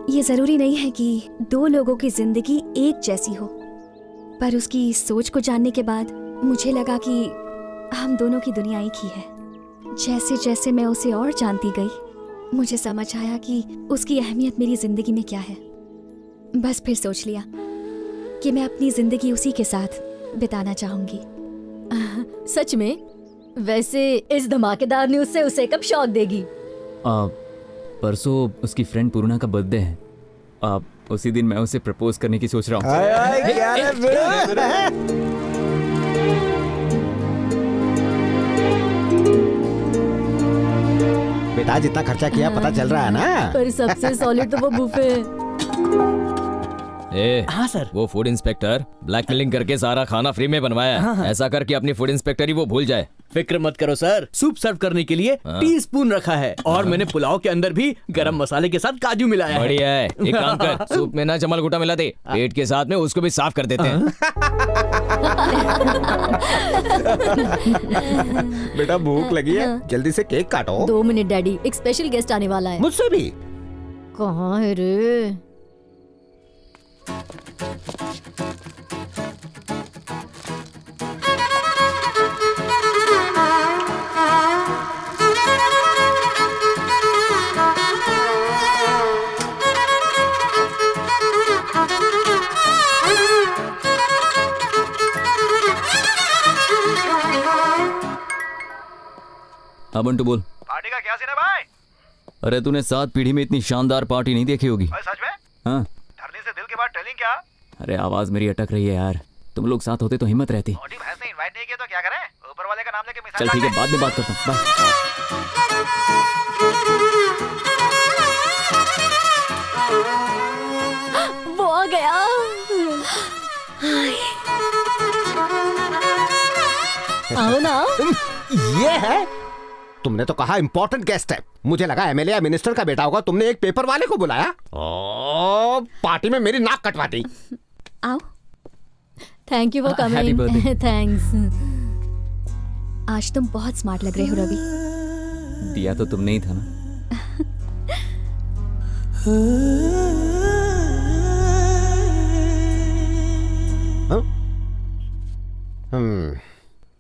ये जरूरी नहीं है कि दो लोगों की जिंदगी एक जैसी हो, पर उसकी सोच को जानने के बाद मुझे लगा कि हम दोनों की दुनिया एक ही है। जैसे जैसे मैं उसे और जानती गई, मुझे समझ आया कि उसकी अहमियत मेरी जिंदगी में क्या है। बस फिर सोच लिया कि मैं अपनी जिंदगी उसी के साथ बिताना चाहूंगी।
सच में? वैसे इस धमाकेदार न्यूज़ से उसे कब शॉक देगी?
परसों उसकी फ्रेंड पूर्णा का बर्थडे है। उसी दिन मैं उसे प्रपोज करने की सोच रहा हूँ।
बेटा जितना खर्चा किया पता चल रहा है ना?
पर सबसे सॉलिड तो वो बुफे है।
हाँ सर, वो फूड इंस्पेक्टर ब्लैकमेलिंग करके सारा खाना फ्री में बनवाया है। ऐसा करके अपनी फूड इंस्पेक्टर ही वो भूल जाए।
फिक्र मत करो सर, सूप सर्व करने के लिए टीस्पून रखा है और मैंने पुलाव के अंदर भी गरम मसाले के साथ काजू मिलाया है।
बढ़िया है, एक काम कर, सूप में ना जमल घुटा मिला दे, पेट के साथ में उसको भी साफ कर देते हैं।
बेटा भूख लगी है, जल्दी से केक काटो।
2 मिनट डैडी, एक स्पेशल गेस्ट आने वाला है।
मुझसे भी?
कहाँ है रे?
हाँ बंटू बोल।
पार्टी का क्या सीन है भाई?
अरे तूने 7 पीढ़ी में इतनी शानदार पार्टी नहीं देखी होगी।
सच में?
हाँ।
धरनी से दिल के बाद टेलिंग क्या?
अरे आवाज मेरी अटक रही है यार, तुम लोग साथ होते तो हिम्मत रहती।
मोटी भैंस ने इनवाइट नहीं किया तो क्या करें? ऊपर वाले का नाम लेके मिसाल।
चल ठीक है, बाद में बात करता हूँ,
वो आ गया। आओ ना आओ।
ये है? तुमने तो कहा इम्पोर्टेंट गेस्ट है, मुझे लगा एमएलए या मिनिस्टर का बेटा होगा। तुमने एक पेपर वाले को बुलाया। ओ, पार्टी में मेरी नाक कटवा दी।
आओ।
Thank you for
Happy
coming.
birthday.
Thanks.
आज तुम बहुत स्मार्ट लग रहे हो रवि।
दिया तो तुमने ही था ना।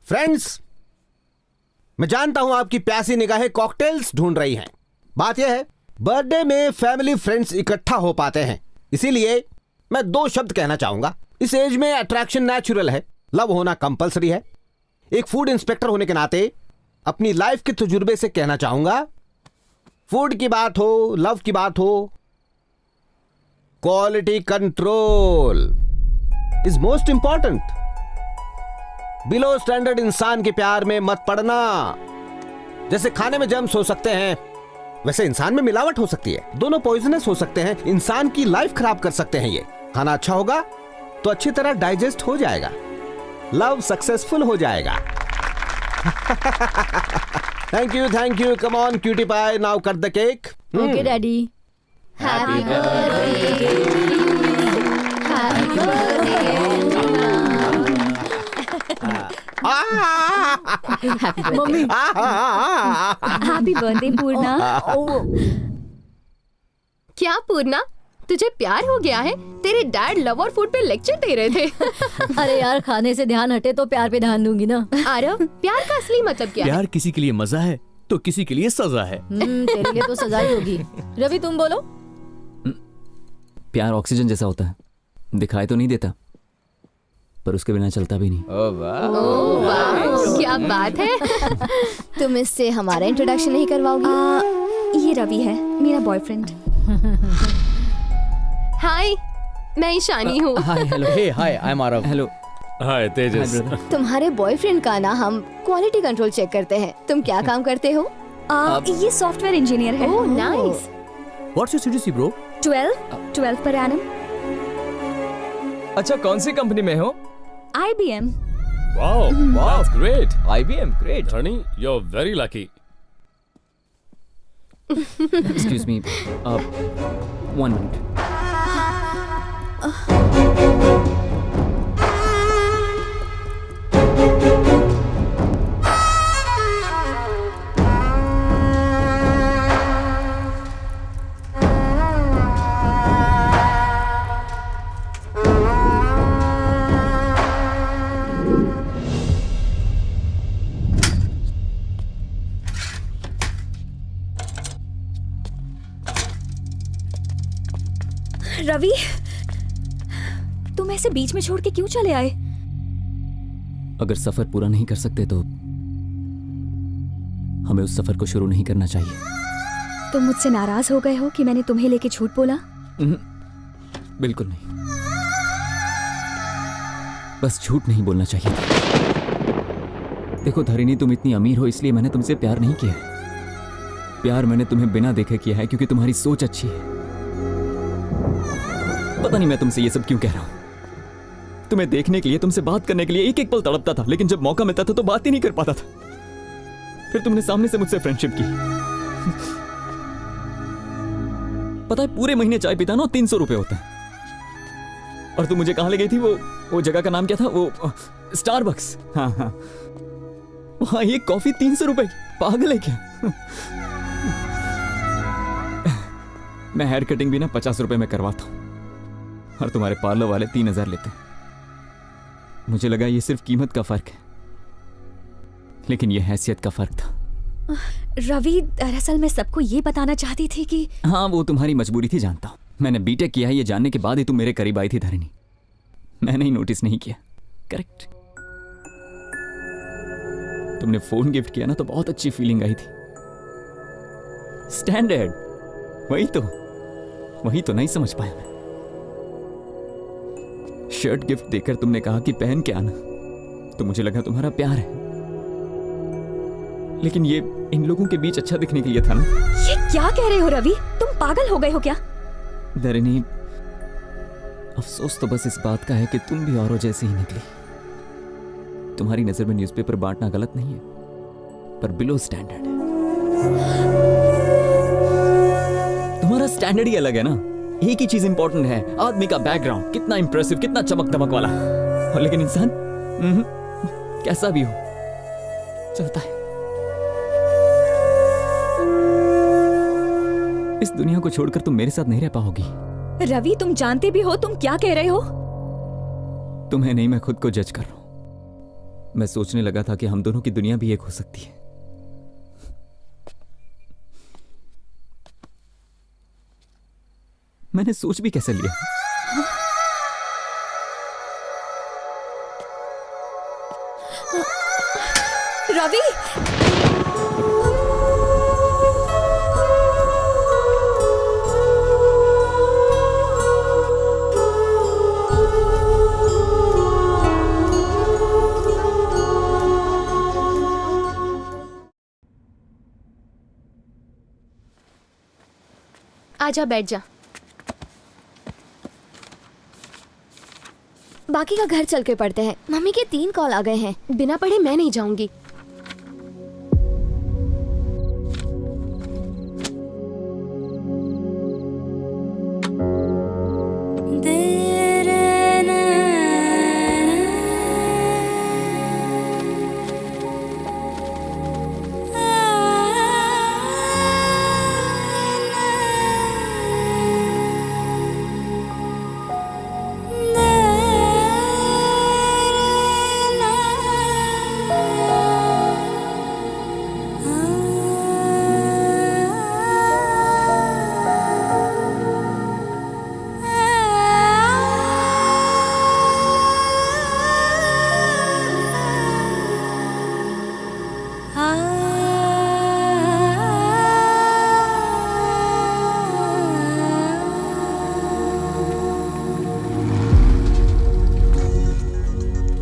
फ्रेंड्स, मैं जानता हूं आपकी प्यासी निगाहें कॉकटेल्स ढूंढ रही हैं। बात यह है, बर्थडे में फैमिली फ्रेंड्स इकट्ठा हो पाते हैं, इसीलिए मैं 2 शब्द कहना चाहूंगा। इस एज में अट्रैक्शन नेचुरल है, लव होना कंपलसरी है। एक फूड इंस्पेक्टर होने के नाते अपनी लाइफ के तजुर्बे से कहना चाहूंगा, फूड की बात हो, लव की बात हो, quality control is most important. Below standard इंसान के प्यार में मत पड़ना। जैसे खाने में जर्म्स हो सकते हैं, वैसे इंसान में मिलावट हो सकती है। दोनों पॉइजनस हो सकते हैं, इंसान की लाइफ खराब कर सकते हैं। ये खाना अच्छा होगा तो अच्छी तरह डाइजेस्ट हो जाएगा, लव सक्सेसफुल हो जाएगा। Thank you, come on cutie pie, now cut the cake.
Okay daddy.
Happy birthday happy birthday.
Mummy.
Happy birthday Purna.
क्या पूर्णा, तुझे प्यार हो गया है? तेरे डैड लव और फूड पे लेक्चर दे रहे थे।
अरे यार, खाने से ध्यान हटे तो प्यार पे ध्यान दूंगी ना।
आरव, प्यार का असली मतलब क्या है?
प्यार किसी के लिए मजा है तो किसी के लिए सजा है।
तेरे लिए तो सजा ही होगी। रवि तुम बोलो।
प्यार ऑक्सीजन जैसा होता है, दिखाई तो नहीं देता पर उसके बिना चलता भी नहीं।
ओह वाह, क्या बात है।
तुम इससे हमारा इंट्रोडक्शन नहीं करवाओगी?
ये रवि है, मेरा बॉयफ्रेंड।
हाय, मैं ईशानी हूँ।
Hi, hello. Hey, hi, I am Aarav.
Hello.
Hi Tejas.
तुम्हारे बॉयफ्रेंड का ना हम क्वालिटी कंट्रोल चेक करते हैं। तुम क्या काम करते हो?
ये सॉफ्टवेयर इंजीनियर है।
Oh nice.
What's your CTC bro?
12 per annum.
अच्छा, कौन सी कंपनी में हो?
IBM।
Wow, that's great.
IBM, great.
धनी, you're very lucky.
Excuse me, 1 minute.
Ravi, तुम ऐसे बीच में छोड़ के क्यों चले आए?
अगर सफर पूरा नहीं कर सकते तो हमें उस सफर को शुरू नहीं करना चाहिए।
तुम मुझसे नाराज हो गए हो कि मैंने तुम्हें लेके झूठ बोला?
बिल्कुल नहीं, बस झूठ नहीं बोलना चाहिए था। देखो धरिणी, तुम इतनी अमीर हो इसलिए मैंने तुमसे प्यार नहीं किया। प्यार मैंने तुम्हें बिना देखे किया है क्योंकि तुम्हारी सोच अच्छी है। पता नहीं मैं तुमसे ये सब क्यों कह रहा हूं। तुम्हें देखने के लिए, तुमसे बात करने के लिए एक एक पल तड़पता था, लेकिन जब मौका मिलता था तो बात ही नहीं कर पाता था। फिर तुमने सामने से मुझसे फ्रेंडशिप की। पता है, पूरे महीने चाय पीता ना 300 रुपए होता है। और तुम मुझे कहां ले गई थी? वो जगह का नाम क्या था? वो स्टारबक्स। हाँ हाँ, वहां एक कॉफी 300 रुपए। पागल है क्या? मैं हेयर कटिंग भी ना 50 रुपए में करवाता हूं और तुम्हारे पार्लर वाले 3000 लेते हैं। मुझे लगा ये सिर्फ कीमत का फर्क है, लेकिन ये हैसियत का फर्क था।
रवि, दरअसल मैं सबको ये बताना चाहती थी कि
हाँ, वो तुम्हारी मजबूरी थी, जानता हूं। मैंने बीटेक किया है ये जानने के बाद ही तुम मेरे करीब आई थी धरिणी। मैंने ही नोटिस नहीं किया। करेक्ट। तुमने फोन गिफ्ट किया ना तो बहुत अच्छी फीलिंग आई थी। स्टैंडर्ड, वही तो नहीं समझ पाया मैं। शर्ट गिफ्ट देकर तुमने कहा कि पहन के आना, तो मुझे लगा तुम्हारा प्यार है, लेकिन ये इन लोगों के बीच अच्छा दिखने के लिए था ना।
ये क्या कह रहे हो रवि? तुम पागल हो गए हो क्या?
धरिणी, अफसोस तो बस इस बात का है कि तुम भी औरों जैसी ही निकली। तुम्हारी नजर में न्यूज़पेपर बांटना गलत नहीं है, पर बिलो स्टैंडर्ड है। तुम्हारा स्टैंडर्ड ही अलग है ना। एक ही चीज इंपॉर्टेंट है, आदमी का बैकग्राउंड कितना इंप्रेसिव, कितना चमक दमक वाला, और लेकिन इंसान कैसा भी हो चलता है। इस दुनिया को छोड़कर तुम मेरे साथ नहीं रह पाओगी।
रवि, तुम जानते भी हो तुम क्या कह रहे हो?
तुम्हें नहीं, मैं खुद को जज कर रहा हूं। मैं सोचने लगा था कि हम दोनों की दुनिया भी एक हो सकती है। मैंने सोच भी कैसे लिया?
रवि,
आजा, बैठ जा।
बाकी का घर चल के पढ़ते हैं। मम्मी के 3 कॉल आ गए हैं। बिना पढ़े मैं नहीं जाऊंगी।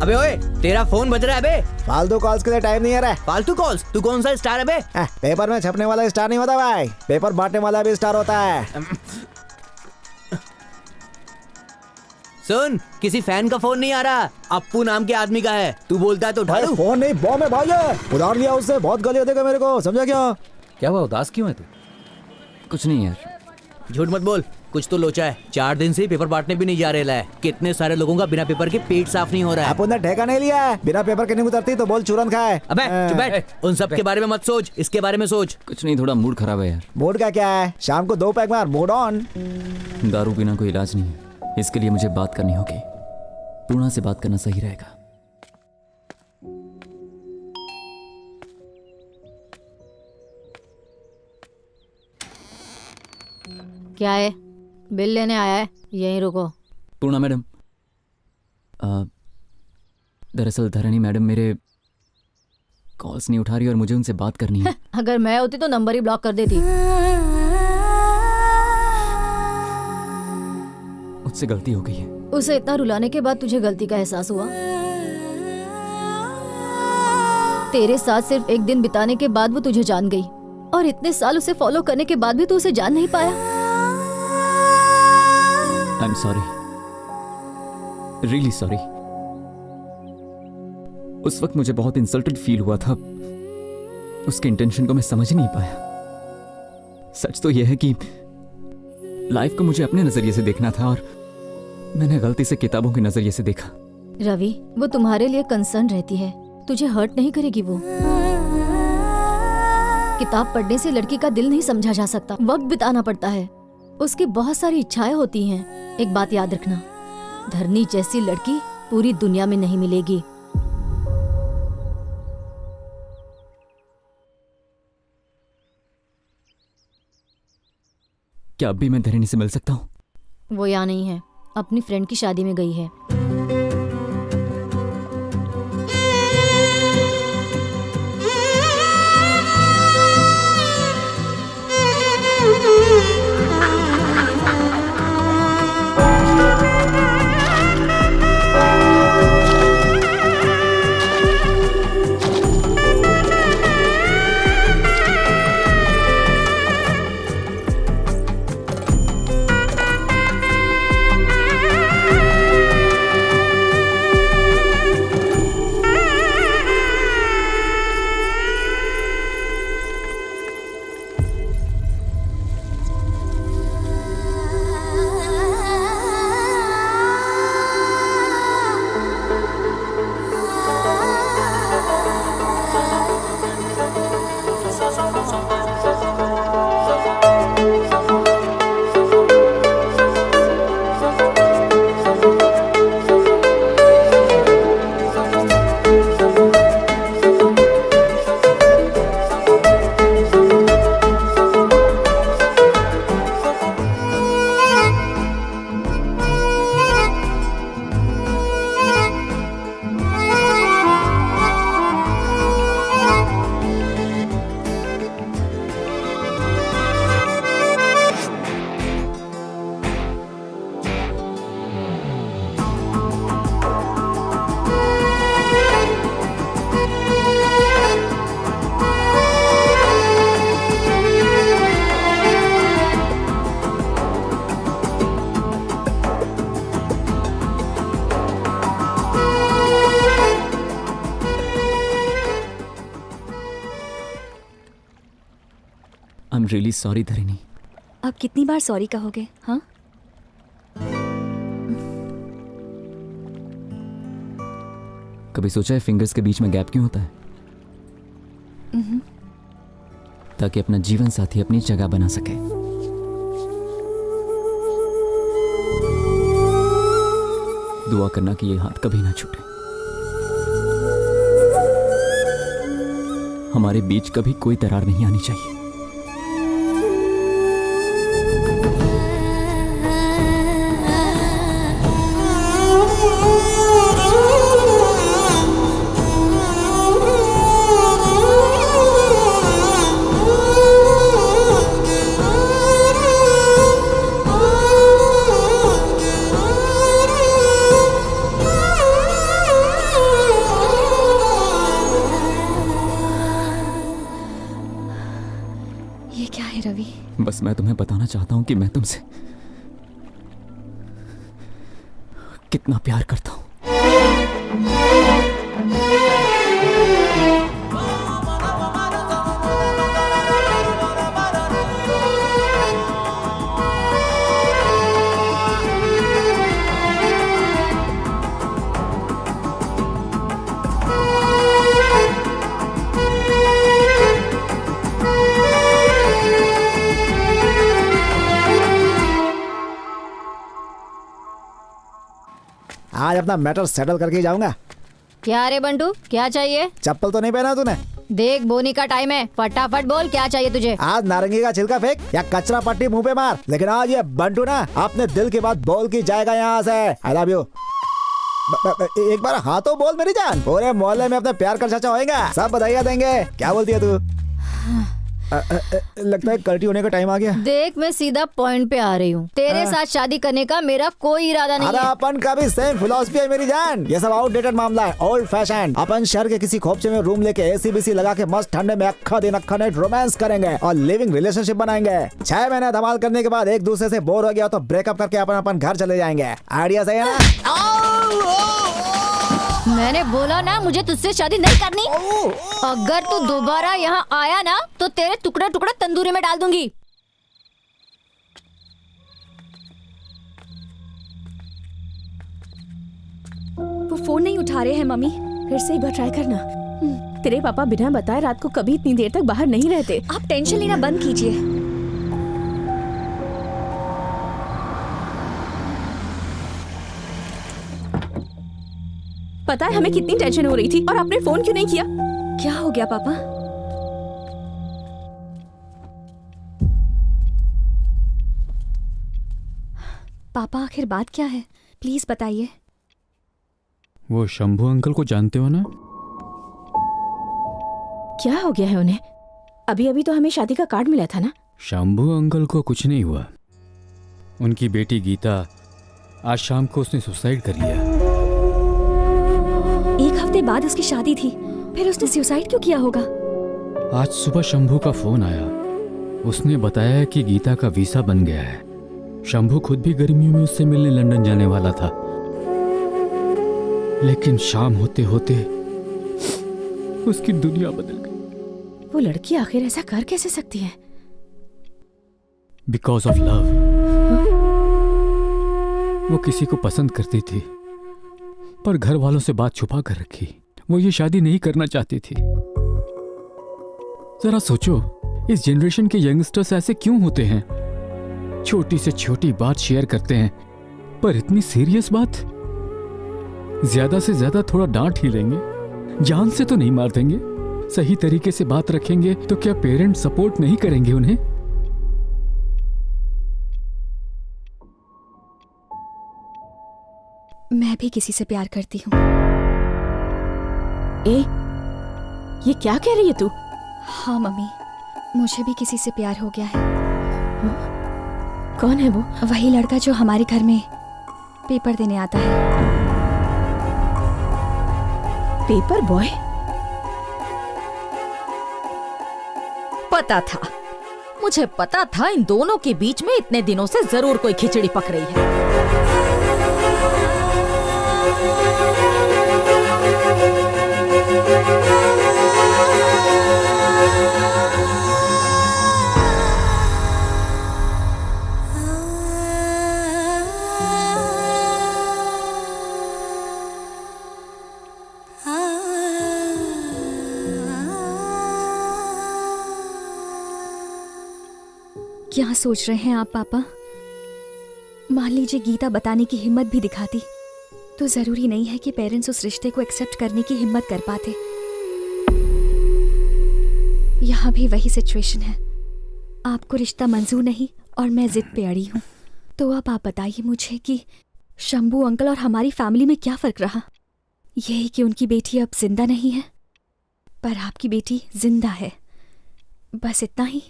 अबे ओए, तेरा फोन बज रहा है बे।
फालतू कॉल्स के लिए टाइम नहीं है रे।
फालतू कॉल्स? तू कौन सा स्टार है बे?
पेपर में छपने वाला स्टार नहीं होता भाई, पेपर बांटने वाला भी स्टार होता है।
सुन, किसी फैन का फोन नहीं आ रहा, अप्पू नाम के आदमी का है। तू बोलता है तो उठा लूं?
फोन नहीं, बॉम्ब है भाई। उधार लिया उससे, बहुत गाली देगा मेरे को, समझा क्या?
क्या हुआ, उदास क्यों है तू?
कुछ नहीं यार।
झूठ मत बोल, कुछ तो लोचा है। 4 दिन से पेपर बांटने भी नहीं जा रहे है। कितने सारे लोगों का बिना पेपर के पेट साफ नहीं हो रहा है।
अपन ने ठेका नहीं लिया है, बिना पेपर के नहीं उतरती तो बोल चूरन खाए।
अबे चुप बैठ, उन सब के बारे में मत सोच, इसके बारे में सोच।
कुछ नहीं, थोड़ा मूड खराब है यार।
मूड का क्या है, शाम को 2 पैक मार, मूड ऑन।
दारू पीना कोई इलाज नहीं है, इसके लिए मुझे बात करनी होगी। पूर्णा से बात करना सही रहेगा।
क्या है? बिल लेने आया है, यहीं रुको।
पूर्णा मैडम, दरअसल धरणी मैडम मेरे कॉल्स नहीं उठा रही और मुझे उनसे बात करनी है।
अगर मैं होती तो नंबर ही ब्लॉक कर देती।
मुझसे गलती हो गई है।
उसे इतना रुलाने के बाद तुझे गलती का एहसास हुआ? तेरे साथ सिर्फ एक दिन बिताने के बाद वो तुझे जान गई, और इतने साल उसे फॉलो करने के बाद भी तू उसे जान नहीं पाया।
I am sorry, really sorry. उस वक्त मुझे बहुत इंसल्टेड फील हुआ था, उसके इंटेंशन को मैं समझ नहीं पाया। सच तो यह है कि लाइफ को मुझे अपने नजरिए से देखना था और मैंने गलती से किताबों के नजरिए से देखा।
रवि, वो तुम्हारे लिए कंसर्न रहती है, तुझे हर्ट नहीं करेगी वो। किताब पढ़ने से लड़की का दिल नहीं समझा जा सकता, वक्त बिताना पड़ता है। उसकी बहुत सारी इच्छाएं होती हैं। एक बात याद रखना, धरनी जैसी लड़की पूरी दुनिया में नहीं मिलेगी।
क्या अब भी मैं धरणी से मिल सकता हूँ?
वो यहाँ नहीं है, अपनी फ्रेंड की शादी में गई है।
Am really sorry Dharini.
अब कितनी बार सॉरी कहोगे? हाँ,
कभी सोचा है फिंगर्स के बीच में गैप क्यों होता है? ताकि अपना जीवन साथी अपनी जगह बना सके। दुआ करना कि ये हाथ कभी ना छूटे। हमारे बीच कभी कोई दरार नहीं आनी चाहिए।
ये क्या है रवि?
बस मैं तुम्हें बताना चाहता हूं कि मैं तुमसे कितना प्यार करता हूं।
आज अपना मैटर सेटल करके ही जाऊंगा।
क्या रे बंटू, क्या चाहिए?
चप्पल तो नहीं पहना तूने?
देख बोनी का टाइम है, फटाफट बोल क्या चाहिए तुझे।
आज नारंगी का छिलका फेंक या कचरा पट्टी मुंह पे मार, लेकिन आज ये बंटू ना अपने दिल की बात बोल के जाएगा यहाँ से। I love you. एक बार हाँ तो बोल मेरी जान। पूरे मोहल्ले में अपने प्यार का चर्चा होएगा, सब बधाइयाँ देंगे। क्या बोलती है तू? लगता है कल्टी होने का टाइम आ गया।
देख मैं सीधा पॉइंट पे आ रही हूँ। तेरे साथ शादी करने का मेरा कोई इरादा नहीं
अरे
है।
अपन का भी सेम फिलॉसफी है मेरी जान। ये सब आउटडेटेड मामला है, ओल्ड फैशन। अपन शहर के किसी खोपचे में रूम लेके एसी लगा के मस्त ठंडे में अक्खा दिन अक्खा नाइट रोमांस करेंगे और लिविंग रिलेशनशिप बनाएंगे। 6 महीने धमाल करने के बाद एक दूसरे से बोर हो गया तो ब्रेकअप करके अपन घर चले जाएंगे। आइडिया सही है ना?
मैंने बोला ना मुझे तुझसे शादी नहीं करनी। अगर तू दोबारा यहाँ आया ना तो तेरे टुकड़ा टुकड़ा तंदूरी में डाल दूंगी।
वो फोन नहीं उठा रहे हैं मम्मी।
फिर से एक बार ट्राई करना। तेरे पापा बिना बताए रात को कभी इतनी देर तक बाहर नहीं रहते।
आप टेंशन लेना बंद कीजिए।
पता है हमें कितनी टेंशन हो रही थी और आपने फोन क्यों नहीं किया?
क्या हो गया पापा? पापा आखिर बात क्या है, प्लीज बताइए।
वो शंभू अंकल को जानते हो ना?
क्या हो गया है उन्हें? अभी अभी तो हमें शादी का कार्ड मिला था ना।
शंभू अंकल को कुछ नहीं हुआ। उनकी बेटी गीता आज शाम को उसने सुसाइड कर लिया।
एक हफ्ते बाद उसकी शादी थी, फिर उसने सुसाइड क्यों किया होगा?
आज सुबह शंभू का फोन आया। उसने बताया कि गीता का वीसा बन गया है। शंभू खुद भी गर्मियों में उससे मिलने लंदन जाने वाला था, लेकिन शाम होते होते उसकी दुनिया बदल गई।
वो लड़की आखिर ऐसा कर कैसे सकती है?
Because of love. वो किसी को पसंद करती थी पर घर वालों से बात छुपा कर रखी। वो ये शादी नहीं करना चाहती थी। जरा सोचो, इस जनरेशन के यंगस्टर्स ऐसे क्यों होते हैं? छोटी से छोटी बात शेयर करते हैं, पर इतनी सीरियस बात? ज्यादा से ज्यादा थोड़ा डांट ही लेंगे, जान से तो नहीं मार देंगे। सही तरीके से बात रखेंगे तो क्या पेरेंट्स सपोर्ट नहीं करेंगे उन्हें?
मैं भी किसी से प्यार करती हूँ।
ये क्या कह रही है तू?
हाँ मम्मी, मुझे भी किसी से प्यार हो गया है।
कौन है वो?
वही लड़का जो हमारे घर में पेपर देने आता है।
Paper boy?
पता था, मुझे पता था इन दोनों के बीच में इतने दिनों से जरूर कोई खिचड़ी पक रही है।
क्या सोच रहे हैं आप पापा? मान लीजिए गीता बताने की हिम्मत भी दिखाती तो जरूरी नहीं है कि पेरेंट्स उस रिश्ते को एक्सेप्ट करने की हिम्मत कर पाते। यहाँ भी वही सिचुएशन है। आपको रिश्ता मंजूर नहीं और मैं जिद पे अड़ी हूँ। तो अब आप बताइए मुझे कि शंभू अंकल और हमारी फैमिली में क्या फर्क रहा? यही कि उनकी बेटी अब जिंदा नहीं है, पर आपकी बेटी जिंदा है, बस इतना ही।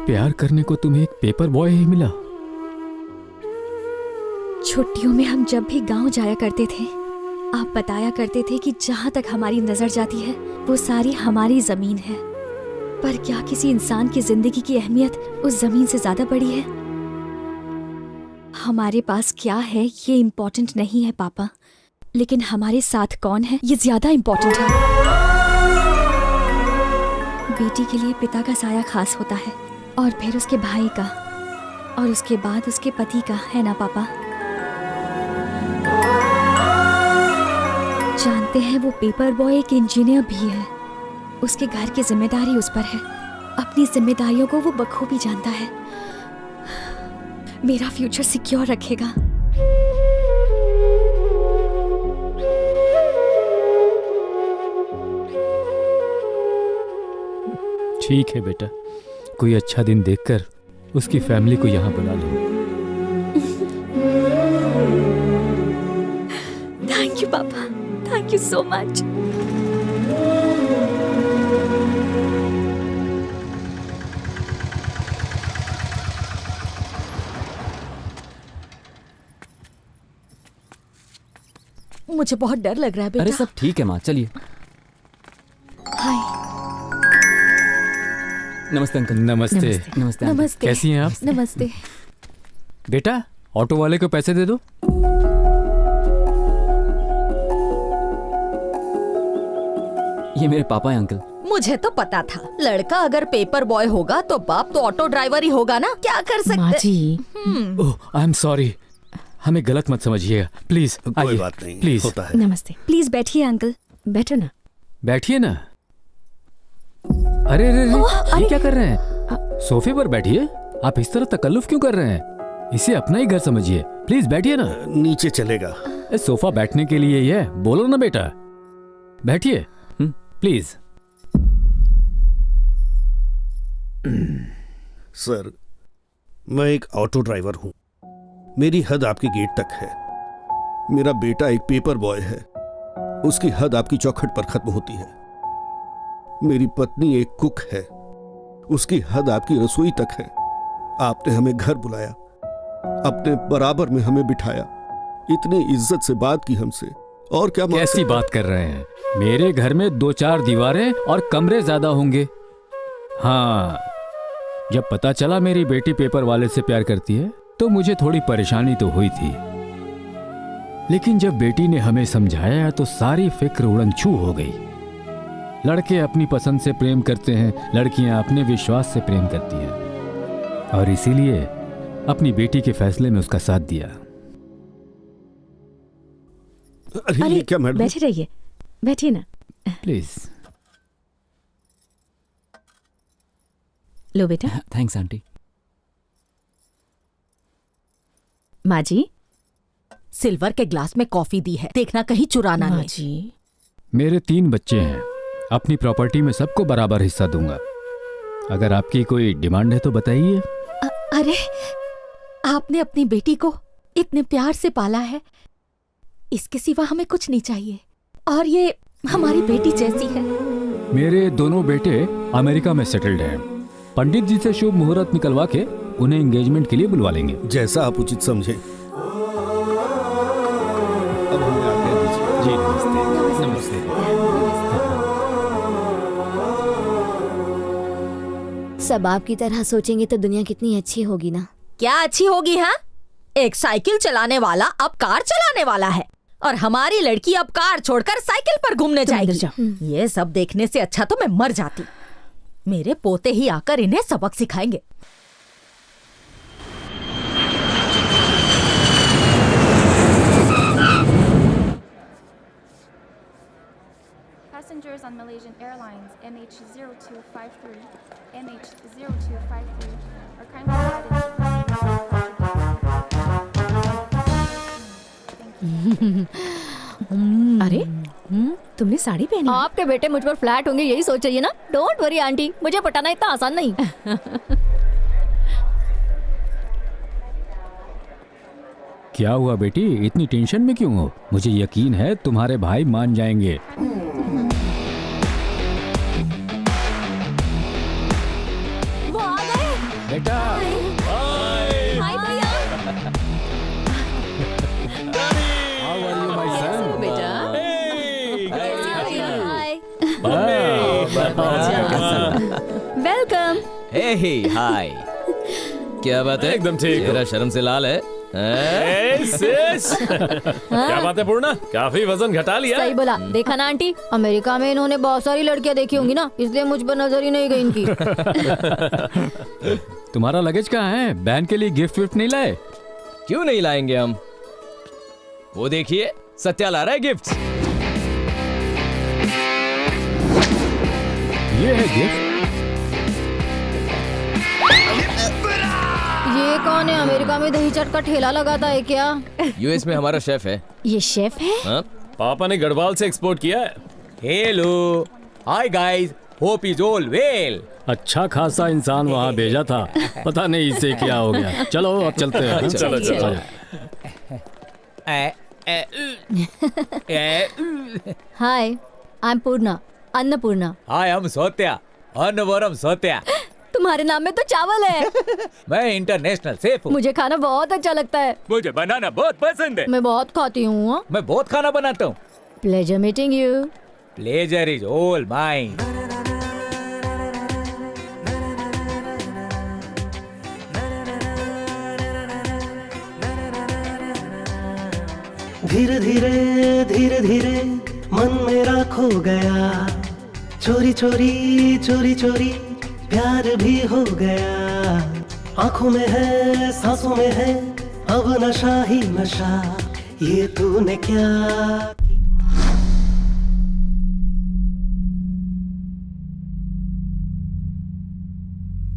प्यार करने को तुम्हें एक पेपर बॉय ही मिला?
छुट्टियों में हम जब भी गांव जाया करते थे, आप बताया करते थे कि जहां तक हमारी नजर जाती है वो सारी हमारी जमीन है। पर क्या किसी इंसान की जिंदगी की अहमियत उस जमीन से ज्यादा बड़ी है? हमारे पास क्या है ये इम्पोर्टेंट नहीं है पापा, लेकिन हमारे साथ कौन है ये ज्यादा इम्पोर्टेंट है। बेटी के लिए पिता का साया खास होता है, और फिर उसके भाई का, और उसके बाद उसके पति का, है ना पापा? जानते हैं वो पेपर बॉय एक इंजीनियर भी है। उसके घर की जिम्मेदारी उस पर है। अपनी जिम्मेदारियों को वो बखूबी जानता है। मेरा फ्यूचर सिक्योर रखेगा।
ठीक है बेटा, कोई अच्छा दिन देखकर उसकी फैमिली को यहाँ बुला लो।
थैंक यू पापा, थैंक यू सो मच।
मुझे बहुत डर लग रहा है बेटा।
अरे सब ठीक है माँ, चलिए।
हाय।
नमस्ते अंकल।
नमस्ते।
नमस्ते।
नमस्ते।
कैसी हैं आप?
नमस्ते।
बेटा, ऑटो वाले को पैसे दे दो।
ये मेरे पापा हैं अंकल।
मुझे तो पता था लड़का अगर पेपर बॉय होगा तो बाप तो ऑटो ड्राइवर ही होगा ना। क्या कर सकते?
माँ जी।
ओह, आई एम सॉरी, हमें गलत मत समझिए, प्लीज।
कोई बात नहीं,
प्लीज
होता है।
नमस्ते। प्लीज बैठिए अंकल।
बैठो ना।
बैठिए ना। अरे अरे ये क्या कर रहे हैं? सोफे पर बैठिए। आप इस तरह तकल्लुफ क्यों कर रहे हैं? इसे अपना ही घर समझिए। प्लीज बैठिए ना।
नीचे चलेगा।
सोफा बैठने के लिए ही है, बोलो ना बेटा। बैठिए प्लीज।
सर, मैं एक ऑटो ड्राइवर हूं। मेरी हद आपके गेट तक है। मेरा बेटा एक पेपर बॉय है, उसकी हद आपकी चौखट पर खत्म होती है। मेरी पत्नी एक कुक है, उसकी हद आपकी रसोई तक है। आपने हमें घर बुलाया, अपने बराबर में हमें बिठाया, इतनी इज्जत से बात की हमसे, और क्या
कैसी बात कर रहे हैं? मेरे घर में 2-4 दीवारें और कमरे ज्यादा होंगे। हाँ, जब पता चला मेरी बेटी पेपर वाले से प्यार करती है तो मुझे थोड़ी परेशानी तो हुई थी, लेकिन जब बेटी ने हमें समझाया तो सारी फिक्र उड़न-छू हो गई। लड़के अपनी पसंद से प्रेम करते हैं, लड़कियां अपने विश्वास से प्रेम करती हैं, और इसीलिए अपनी बेटी के फैसले में उसका साथ दिया।
अरे ये क्या मैडम?
बैठे रहिए, बैठिए ना
प्लीज।
लो बेटा।
Thanks aunty.
माँ जी, सिल्वर के ग्लास में कॉफी दी है, देखना कहीं चुराना
माँ
नहीं।
जी।
मेरे 3 बच्चे हैं, अपनी प्रॉपर्टी में सबको बराबर हिस्सा दूंगा। अगर आपकी कोई डिमांड है तो बताइए।
अरे, आपने अपनी बेटी को इतने प्यार से पाला है, इसके सिवा हमें कुछ नहीं चाहिए, और ये हमारी बेटी जैसी है।
मेरे दोनों बेटे अमेरिका में सेटल्ड हैं। पंडित जी से शुभ मुहूर्त निकलवा के उन्हें एंगेजमेंट के लिए बुलवा लेंगे।
जैसा आप उचित समझे। अब हमें आज्ञा दीजिए।
जी नमस्ते। नमस्ते।
सब आपकी तरह सोचेंगे तो दुनिया कितनी अच्छी होगी ना।
क्या अच्छी होगी? हाँ, एक साइकिल चलाने वाला अब कार चलाने वाला है, और हमारी लड़की अब कार छोड़कर साइकिल पर घूमने जाएगी। ये सब देखने से अच्छा तो मैं मर जाती। मेरे पोते ही आकर इन्हें सबक सिखाएंगे।
Passengers on Malaysian Airlines MH0253, MH0253 are kindly
अरे तुमने साड़ी पहनी?
आपके बेटे मुझ पर फ्लैट होंगे यही सोच रही है ना? डोंट वरी आंटी, मुझे पटाना इतना आसान नहीं।
क्या हुआ बेटी, इतनी टेंशन में क्यों हो? मुझे यकीन है तुम्हारे भाई मान जाएंगे।
वो आ गए
बेटा।
हाय भैया।
How are you, my son?
बेटा।
वेलकम।
हे हाय। क्या बात है?
एकदम ठीक।
चेहरा शर्म से लाल है।
क्या बात है पूर्णा, काफी वजन घटा लिया।
सही बोला। देखा ना आंटी, अमेरिका में इन्होंने बहुत सारी लड़कियां देखी होंगी ना, इसलिए मुझ पर नजर ही नहीं गई इनकी।
तुम्हारा लगेज कहाँ है? बहन के लिए गिफ्ट विफ्ट नहीं लाए?
क्यों नहीं लाएंगे हम? वो देखिए, सत्या ला रहा है गिफ्ट्स।
ये है गिफ्ट।
ये कौन है? अमेरिका में दही चट का ठेला लगाता है क्या?
यूएस में हमारा शेफ है।
ये शेफ है?
हाँ?
पापा ने गढ़वाल से एक्सपोर्ट किया है।
Hello, hi guys, hope is all well.
अच्छा खासा इंसान वहाँ भेजा था, पता नहीं इसे क्या हो गया। चलो अब चलते हैं।
चलो चलो।
हाय, आई एम पूर्णा, अन्नपूर्णा।
हाय, हम सौत्या, अन्नवरम सौत्या।
तुम्हारे नाम में तो चावल है।
मैं इंटरनेशनल शेफ हूँ।
मुझे खाना बहुत अच्छा लगता है।
मुझे बनाना बहुत पसंद है।
मैं बहुत खाती हूँ।
मैं बहुत खाना बनाता हूँ।
Pleasure meeting you.
Pleasure is all mine.
धीरे धीरे धीरे धीरे मन मेरा खो गया, चोरी चोरी चोरी चोरी प्यार भी हो गया। आंखों में है, सांसों में है, अब नशा ही नशा। ये तूने क्या?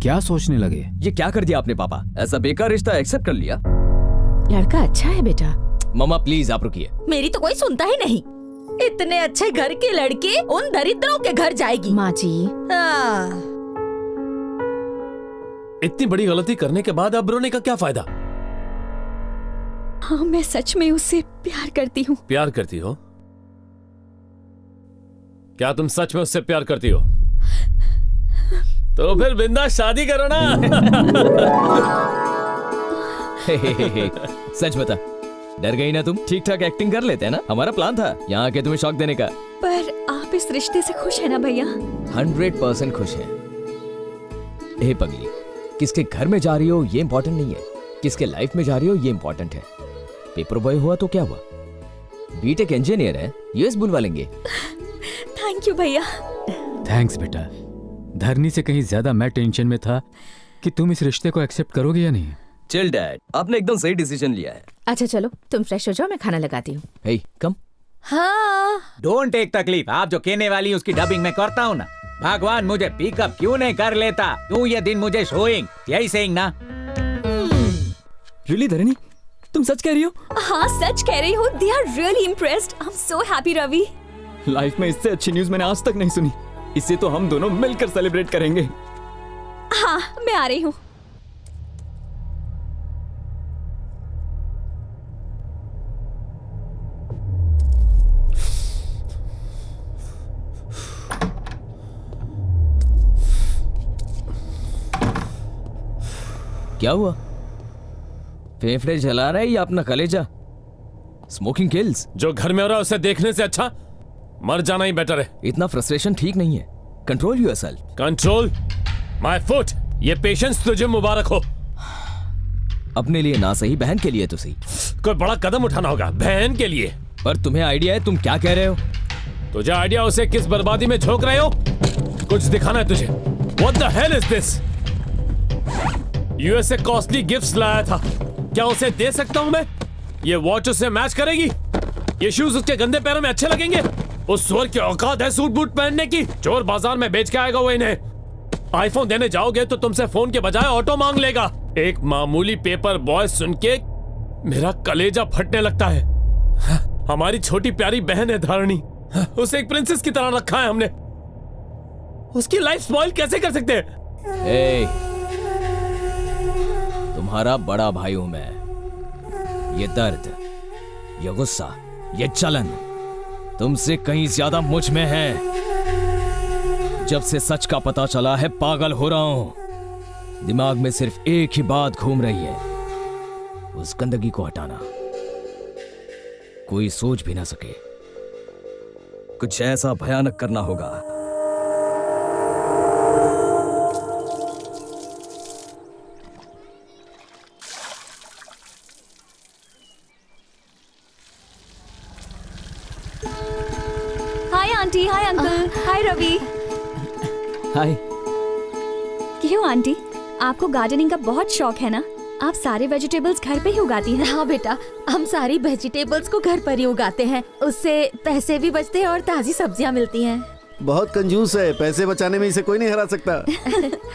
क्या सोचने लगे?
ये क्या कर दिया आपने पापा? ऐसा बेकार रिश्ता एक्सेप्ट कर लिया।
लड़का अच्छा है बेटा।
मम्मा प्लीज आप रुकिए।
मेरी तो कोई सुनता ही नहीं। इतने अच्छे घर की लड़की उन दरिद्रों के घर जाएगी।
माँ जी,
इतनी बड़ी गलती करने के बाद अब रोने का क्या फायदा?
हाँ, मैं सच में उससे प्यार करती हूँ।
प्यार करती हो? क्या तुम सच में उससे प्यार करती हो? तो फिर बिंदास शादी करो ना।
सच बता, डर गई ना तुम? ठीक ठाक एक्टिंग कर लेते हैं ना? हमारा प्लान था यहाँ आके तुम्हें शॉक देने का।
पर आप इस रिश्ते से खुश है ना भैया?
100% खुश है। हे पगली, किसके घर में जा रही हो ये इम्पोर्टेंट नहीं है, किसके लाइफ में जा रही हो ये इम्पोर्टेंट है। पेपर बॉय हुआ तो क्या हुआ, बीटेक इंजीनियर है, यूएस बुलवा लेंगे।
थैंक यू भैया।
थैंक्स बेटा। धरनी से कहीं ज्यादा मैं टेंशन में था कि तुम इस रिश्ते को एक्सेप्ट करोगे या नहीं।
चिल डैड, आपने एकदम सही डिसीजन लिया है।
अच्छा चलो तुम फ्रेश हो जाओ, मैं खाना लगाती हूँ।
हे कम।
हाँ,
डोंट टेक तकलीफ। आप जो कहने वाली उसकी डबिंग मैं करता हूँ ना। भगवान मुझे पिकअप क्यों नहीं कर लेता? क्यों ये दिन मुझे शोइंग, यही सेइंग ना।
रियली धरनी, तुम सच कह रही हो?
हाँ सच कह रही हूँ। They are really impressed. I'm so happy Ravi.
Life में इससे अच्छी न्यूज़ मैंने आज तक नहीं सुनी। इससे तो हम दोनों मिलकर सेलिब्रेट करेंगे।
हाँ, मैं आ रही हूँ।
क्या हुआ? फेफड़े जला रहा है या अपना कलेजा? Smoking kills.
जो घर में हो रहा है उसे देखने से अच्छा मर जाना ही बेटर है।
इतना फ्रस्ट्रेशन ठीक नहीं है। Control yourself.
Control my foot. ये पेशेंस तुझे मुबारक हो।
अपने लिए ना सही, बहन के लिए तो सही।
कोई बड़ा कदम उठाना होगा बहन के लिए।
पर तुम्हें आइडिया है? तुम क्या कह रहे हो?
तुझे आइडिया उसे किस बर्बादी में झोंक रहे हो? कुछ दिखाना है तुझे। What the hell is this? US से कॉस्टली गिफ्ट्स लाया था, क्या उसे दे सकता हूं मैं? ये वॉच उससे मैच करेगी? ये शूज उसके गंदे पैरों में अच्छे लगेंगे? उस सुअर की औकात है सूट बूट पहनने की? चोर बाजार में बेच के आएगा वो इन्हें। आईफोन देने जाओगे तो तुमसे फोन के बजाय ऑटो मांग लेगा। एक मामूली पेपर बॉय सुन के मेरा कलेजा फटने लगता है। हमारी छोटी प्यारी बहन है धारणी, उसे एक प्रिंसेस की तरह रखा है हमने। उसकी लाइफ स्पॉइल कैसे कर सकते हैं?
ए, तुम्हारा बड़ा भाई हूं मैं। ये दर्द, ये गुस्सा, ये चलन तुमसे कहीं ज्यादा मुझ में है। जब से सच का पता चला है पागल हो रहा हूं। दिमाग में सिर्फ एक ही बात घूम रही है, उस गंदगी को हटाना। कोई सोच भी ना सके। कुछ ऐसा भयानक करना होगा।
हाय आंटी, हाय अंकल, हाय रवि।
हाय।
क्यों आंटी, आपको गार्डनिंग का बहुत शौक है ना? आप सारे वेजिटेबल्स घर पे ही उगाती हैं?
हाँ बेटा, हम सारी वेजिटेबल्स को घर पर ही उगाते हैं। उससे पैसे भी बचते हैं और ताजी सब्जियाँ मिलती हैं।
बहुत कंजूस है, पैसे बचाने में इसे कोई नहीं हरा सकता।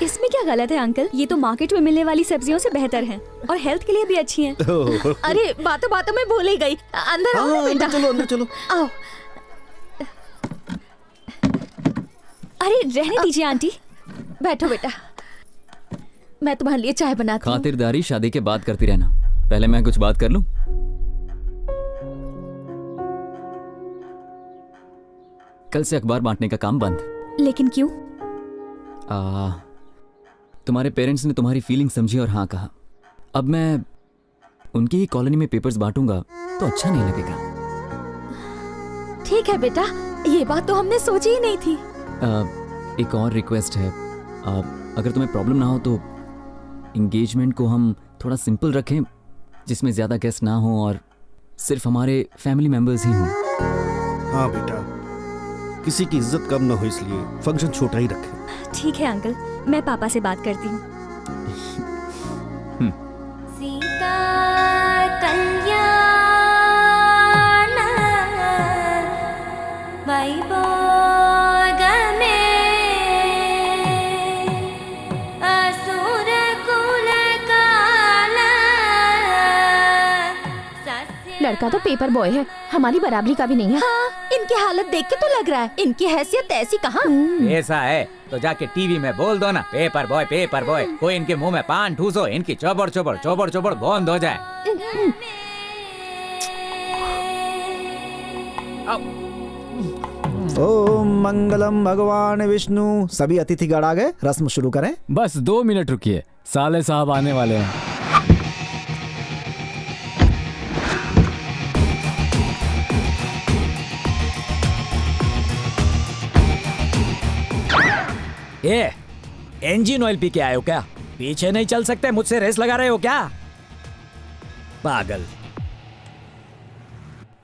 इसमें क्या गलत है अंकल? ये तो मार्केट में मिलने वाली सब्जियों से बेहतर हैं और हेल्थ के लिए भी अच्छी हैं।
अरे बातों बातों में भूल ही गई। अंदर आओ ना बेटा।
अंदर चलो।
आओ।
अरे रहने दीजिए आंटी,
बैठो बेटा, मैं तुम्हारे लिए चाय बनाती हूँ।
खातिरदारी शादी के बाद करती रहना। पहले मैं कुछ बात कर लूं। कल से अखबार बांटने का काम बंद।
लेकिन क्यों?
तुम्हारे पेरेंट्स ने तुम्हारी फीलिंग समझी और हाँ कहा। अब मैं उनकी ही कॉलोनी में पेपर्स बांटूंगा तो अच्छा नहीं लगेगा।
ठीक है बेटा, ये बात तो हमने सोची ही नहीं थी।
एक और रिक्वेस्ट है, अगर तुम्हें प्रॉब्लम ना हो तो एंगेजमेंट को हम थोड़ा सिंपल रखें, जिसमें ज्यादा गेस्ट ना हो और सिर्फ हमारे फैमिली मेंबर्स ही हों।
हाँ बेटा, किसी की इज्जत कम ना हो इसलिए फंक्शन छोटा ही रखें।
ठीक है अंकल, मैं पापा से बात करती हूँ।
सीता कल्याण वैभोग में असुर कुल काल।
लड़का तो पेपर बॉय है, हमारी बराबरी का भी नहीं है।
हाँ, इनकी हालत देख के तो लग रहा है इनकी हैसियत ऐसी कहाँ।
ऐसा है तो जाके टीवी में बोल दो ना, पेपर बॉय पेपर बॉय। कोई इनके मुंह में पान ठूसो, इनकी चौबड़ चौबड़ चौबड़ चौबड़ बंद हो जाए।
ओम मंगलम भगवान विष्णु। सभी अतिथिगण आ गए, रस्म शुरू करें।
बस 2 मिनट रुकिए, साले साहब आने वाले हैं।
ये इंजन ऑयल पी के आए हो क्या? पीछे नहीं चल सकते, मुझसे रेस लगा रहे हो क्या? पागल।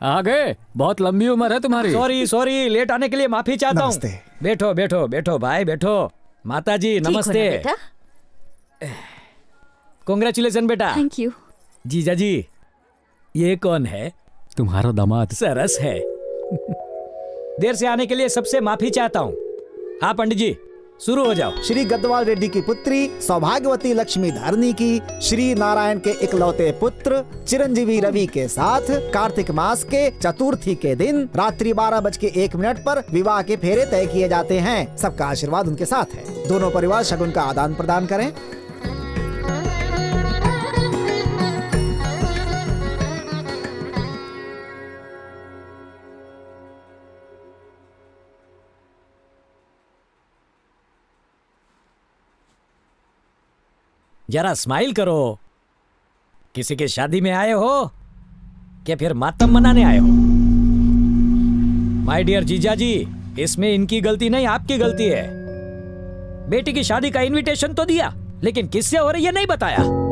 आ गए, बहुत लंबी उम्र है तुम्हारी।
सॉरी सॉरी, लेट आने के लिए माफी चाहता हूँ। बैठो बैठो बैठो भाई बैठो। माता जी नमस्ते। कांग्रेचुलेशन बेटा।
Thank you.
जीजा जी, ये कौन है?
तुम्हारा दामाद।
सरस है। देर से आने के लिए सबसे माफी चाहता हूँ। हाँ पंडित जी, शुरू हो जाओ।
श्री गद्वाल रेड्डी की पुत्री सौभाग्यवती लक्ष्मी धारणी की श्री नारायण के इकलौते पुत्र चिरंजीवी रवि के साथ कार्तिक मास के चतुर्थी के दिन रात्रि 12:01 पर विवाह के फेरे तय किए जाते हैं। सबका आशीर्वाद उनके साथ है। दोनों परिवार शगुन का आदान प्रदान करें।
जरा स्माइल करो। किसी की शादी में आए हो कि फिर मातम मनाने आए हो? माय डियर जीजा जी, इसमें इनकी गलती नहीं, आपकी गलती है। बेटी की शादी का इनविटेशन तो दिया, लेकिन किससे हो रही है नहीं बताया।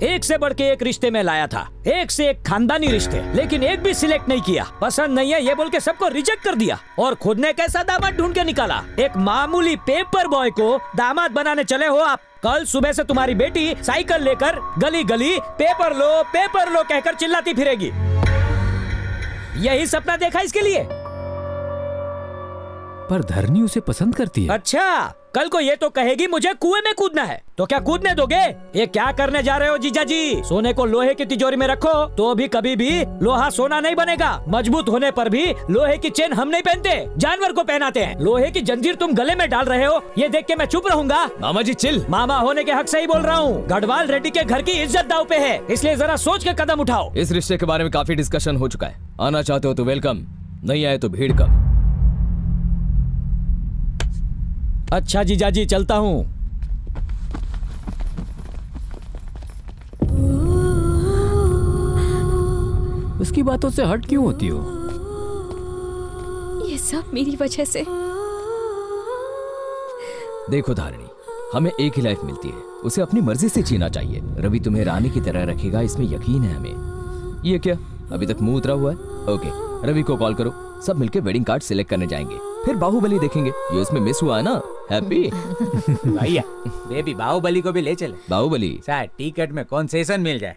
एक से बढ़ के एक रिश्ते में लाया था, एक से एक खानदानी रिश्ते, लेकिन एक भी सिलेक्ट नहीं किया। पसंद नहीं है ये बोल के सबको रिजेक्ट कर दिया। और खुद ने कैसा दामाद ढूंढ के निकाला? एक मामूली पेपर बॉय को दामाद बनाने चले हो आप। कल सुबह से तुम्हारी बेटी साइकिल लेकर गली गली पेपर लो कहकर चिल्लाती फिरेगी। यही सपना देखा इसके लिए।
पर धरनी उसे पसंद करती है।
अच्छा, कल को ये तो कहेगी मुझे कुएं में कूदना है, तो क्या कूदने दोगे? ये क्या करने जा रहे हो जीजा जी? सोने को लोहे की तिजोरी में रखो तो भी कभी भी लोहा सोना नहीं बनेगा। मजबूत होने पर भी लोहे की चेन हम नहीं पहनते, जानवर को पहनाते हैं। लोहे की जंजीर तुम गले में डाल रहे हो, ये देख के मैं चुप रहूंगा?
मामा जी चिल।
मामा होने के हक से ही बोल रहा हूँ। गढ़वाल रेड्डी के घर की इज्जत दाव पे है, इसलिए जरा सोच के कदम उठाओ।
इस रिश्ते के बारे में काफी डिस्कशन हो चुका है। आना चाहते हो तो वेलकम, नहीं आए तो भीड़ कम।
अच्छा जीजा जी, चलता हूँ।
उसकी बातों से हट क्यों होती हो?
ये सब मेरी वजह से।
देखो धारणी, हमें एक ही लाइफ मिलती है, उसे अपनी मर्जी से जीना चाहिए। रवि तुम्हें रानी की तरह रखेगा, इसमें यकीन है हमें। ये क्या अभी तक मुंह उतरा हुआ है? ओके, रवि को कॉल करो, सब मिलके वेडिंग कार्ड सिलेक्ट करने जाएंगे, फिर बाहुबली देखेंगे। ये उसमें मिस हुआ है ना। हैप्पी
भैया, बेबी बाहुबली को भी ले चले।
बाहुबली
शायद टिकट में कंसेशन मिल जाए।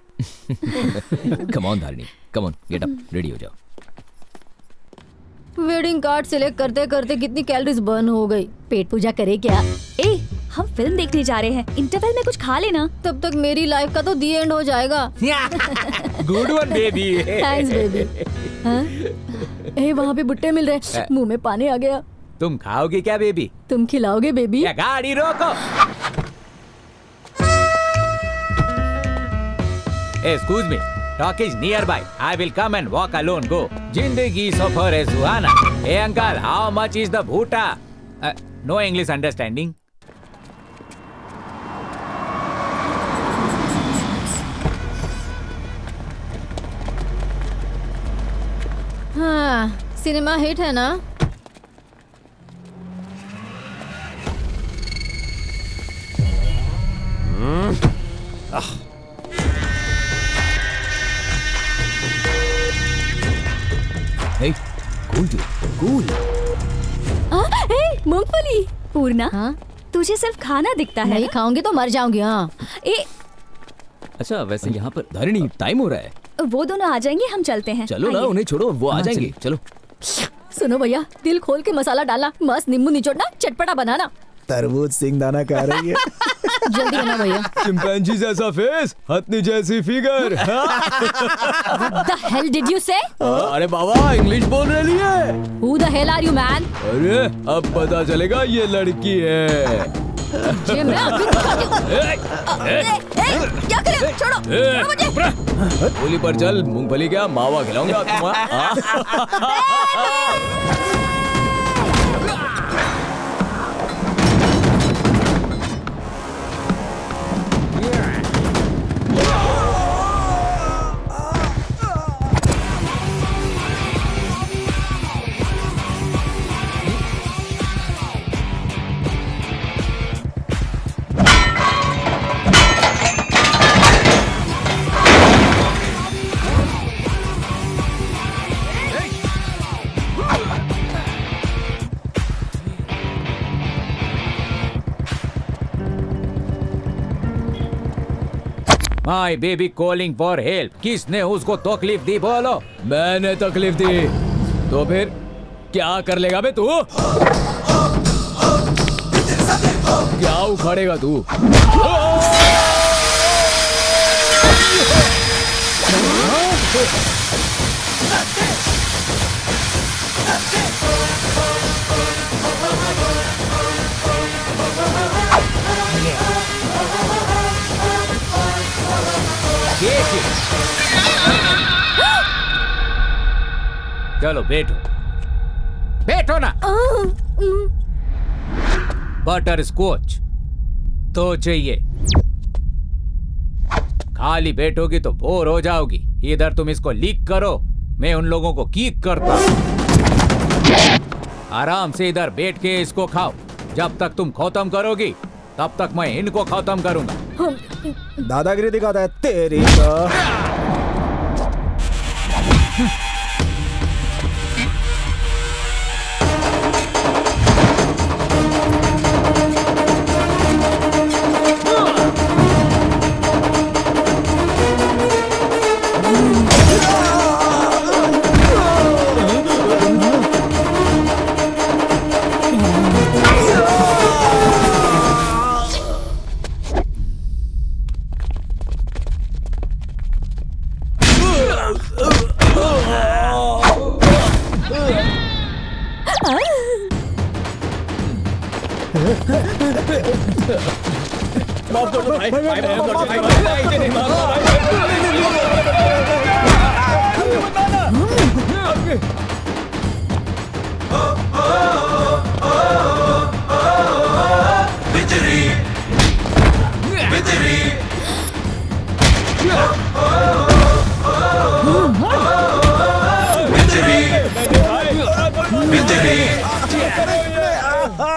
Come on Dharni, come on, get up, ready हो जाओ।
वेडिंग कार्ड सिलेक्ट करते करते कितनी कैलोरीज बर्न हो गई। पेट पूजा करे क्या?
ए, हम फिल्म देखने जा रहे हैं, इंटरवल में कुछ खा लेना।
तब तक मेरी लाइफ का तो दी एंड हो जाएगा।
Good one baby.
Thanks baby. ए, वहाँ पे भुट्टे मिल रहे, मुंह में पानी आ गया।
तुम खाओगे क्या बेबी?
तुम खिलाओगे बेबी?
या गाड़ी रोको। Excuse me, talk is nearby. I will come and walk alone. Go. जिंदगी सफर है सुहाना. Hey uncle, how much is the bhuta? No English understanding.
हाँ, सिनेमा हिट है ना?
Hey, cool dude, cool.
मूंगफली। पूर्णा, तुझे सिर्फ खाना दिखता है।
नहीं खाऊंगी तो मर जाऊंगी। हाँ।
अच्छा, वैसे यहाँ पर धारणी टाइम हो रहा है।
वो दोनों आ जाएंगे, हम चलते हैं।
चलो ना, उन्हें छोड़ो, वो आ जाएंगे। चलो।
सुनो भैया, दिल खोल के मसाला डालना, मस्त नींबू निचोड़ना, चटपटा बनाना।
तरबूज सिंगदाना खा रही है।
जल्दी आना भैया।
चिंपैंजी जैसा फेस, हथनी जैसी figure.
What the hell did you say?
अरे बाबा, इंग्लिश बोल रही है।
Who the hell are you, man?
अरे अब पता चलेगा ये लड़की है।
क्या करें? छोड़ो, छोड़ो मुझे।
होली पर चल, मूंगफली क्या मावा खिलाऊंगा
My baby calling for help. किसने उसको तकलीफ दी बोलो?
मैंने तकलीफ दी तो फिर क्या कर लेगा बे तू? क्या उखाड़ेगा तू?
चलो बैठो, बैठो ना। बटर स्कॉच तो चाहिए। खाली बैठोगी तो बोर हो जाओगी। इधर तुम इसको लीक करो, मैं उन लोगों को कीक करता। आराम से इधर बैठ के इसको खाओ। जब तक तुम खत्म करोगी तब तक मैं इनको खत्म करूंगा।
दादागिरी दिखाता है तेरी तो।
माफ कर दो भाई, भाई माफ कर दो भाई, भाई इसे नहीं मारना
बिजली बिजली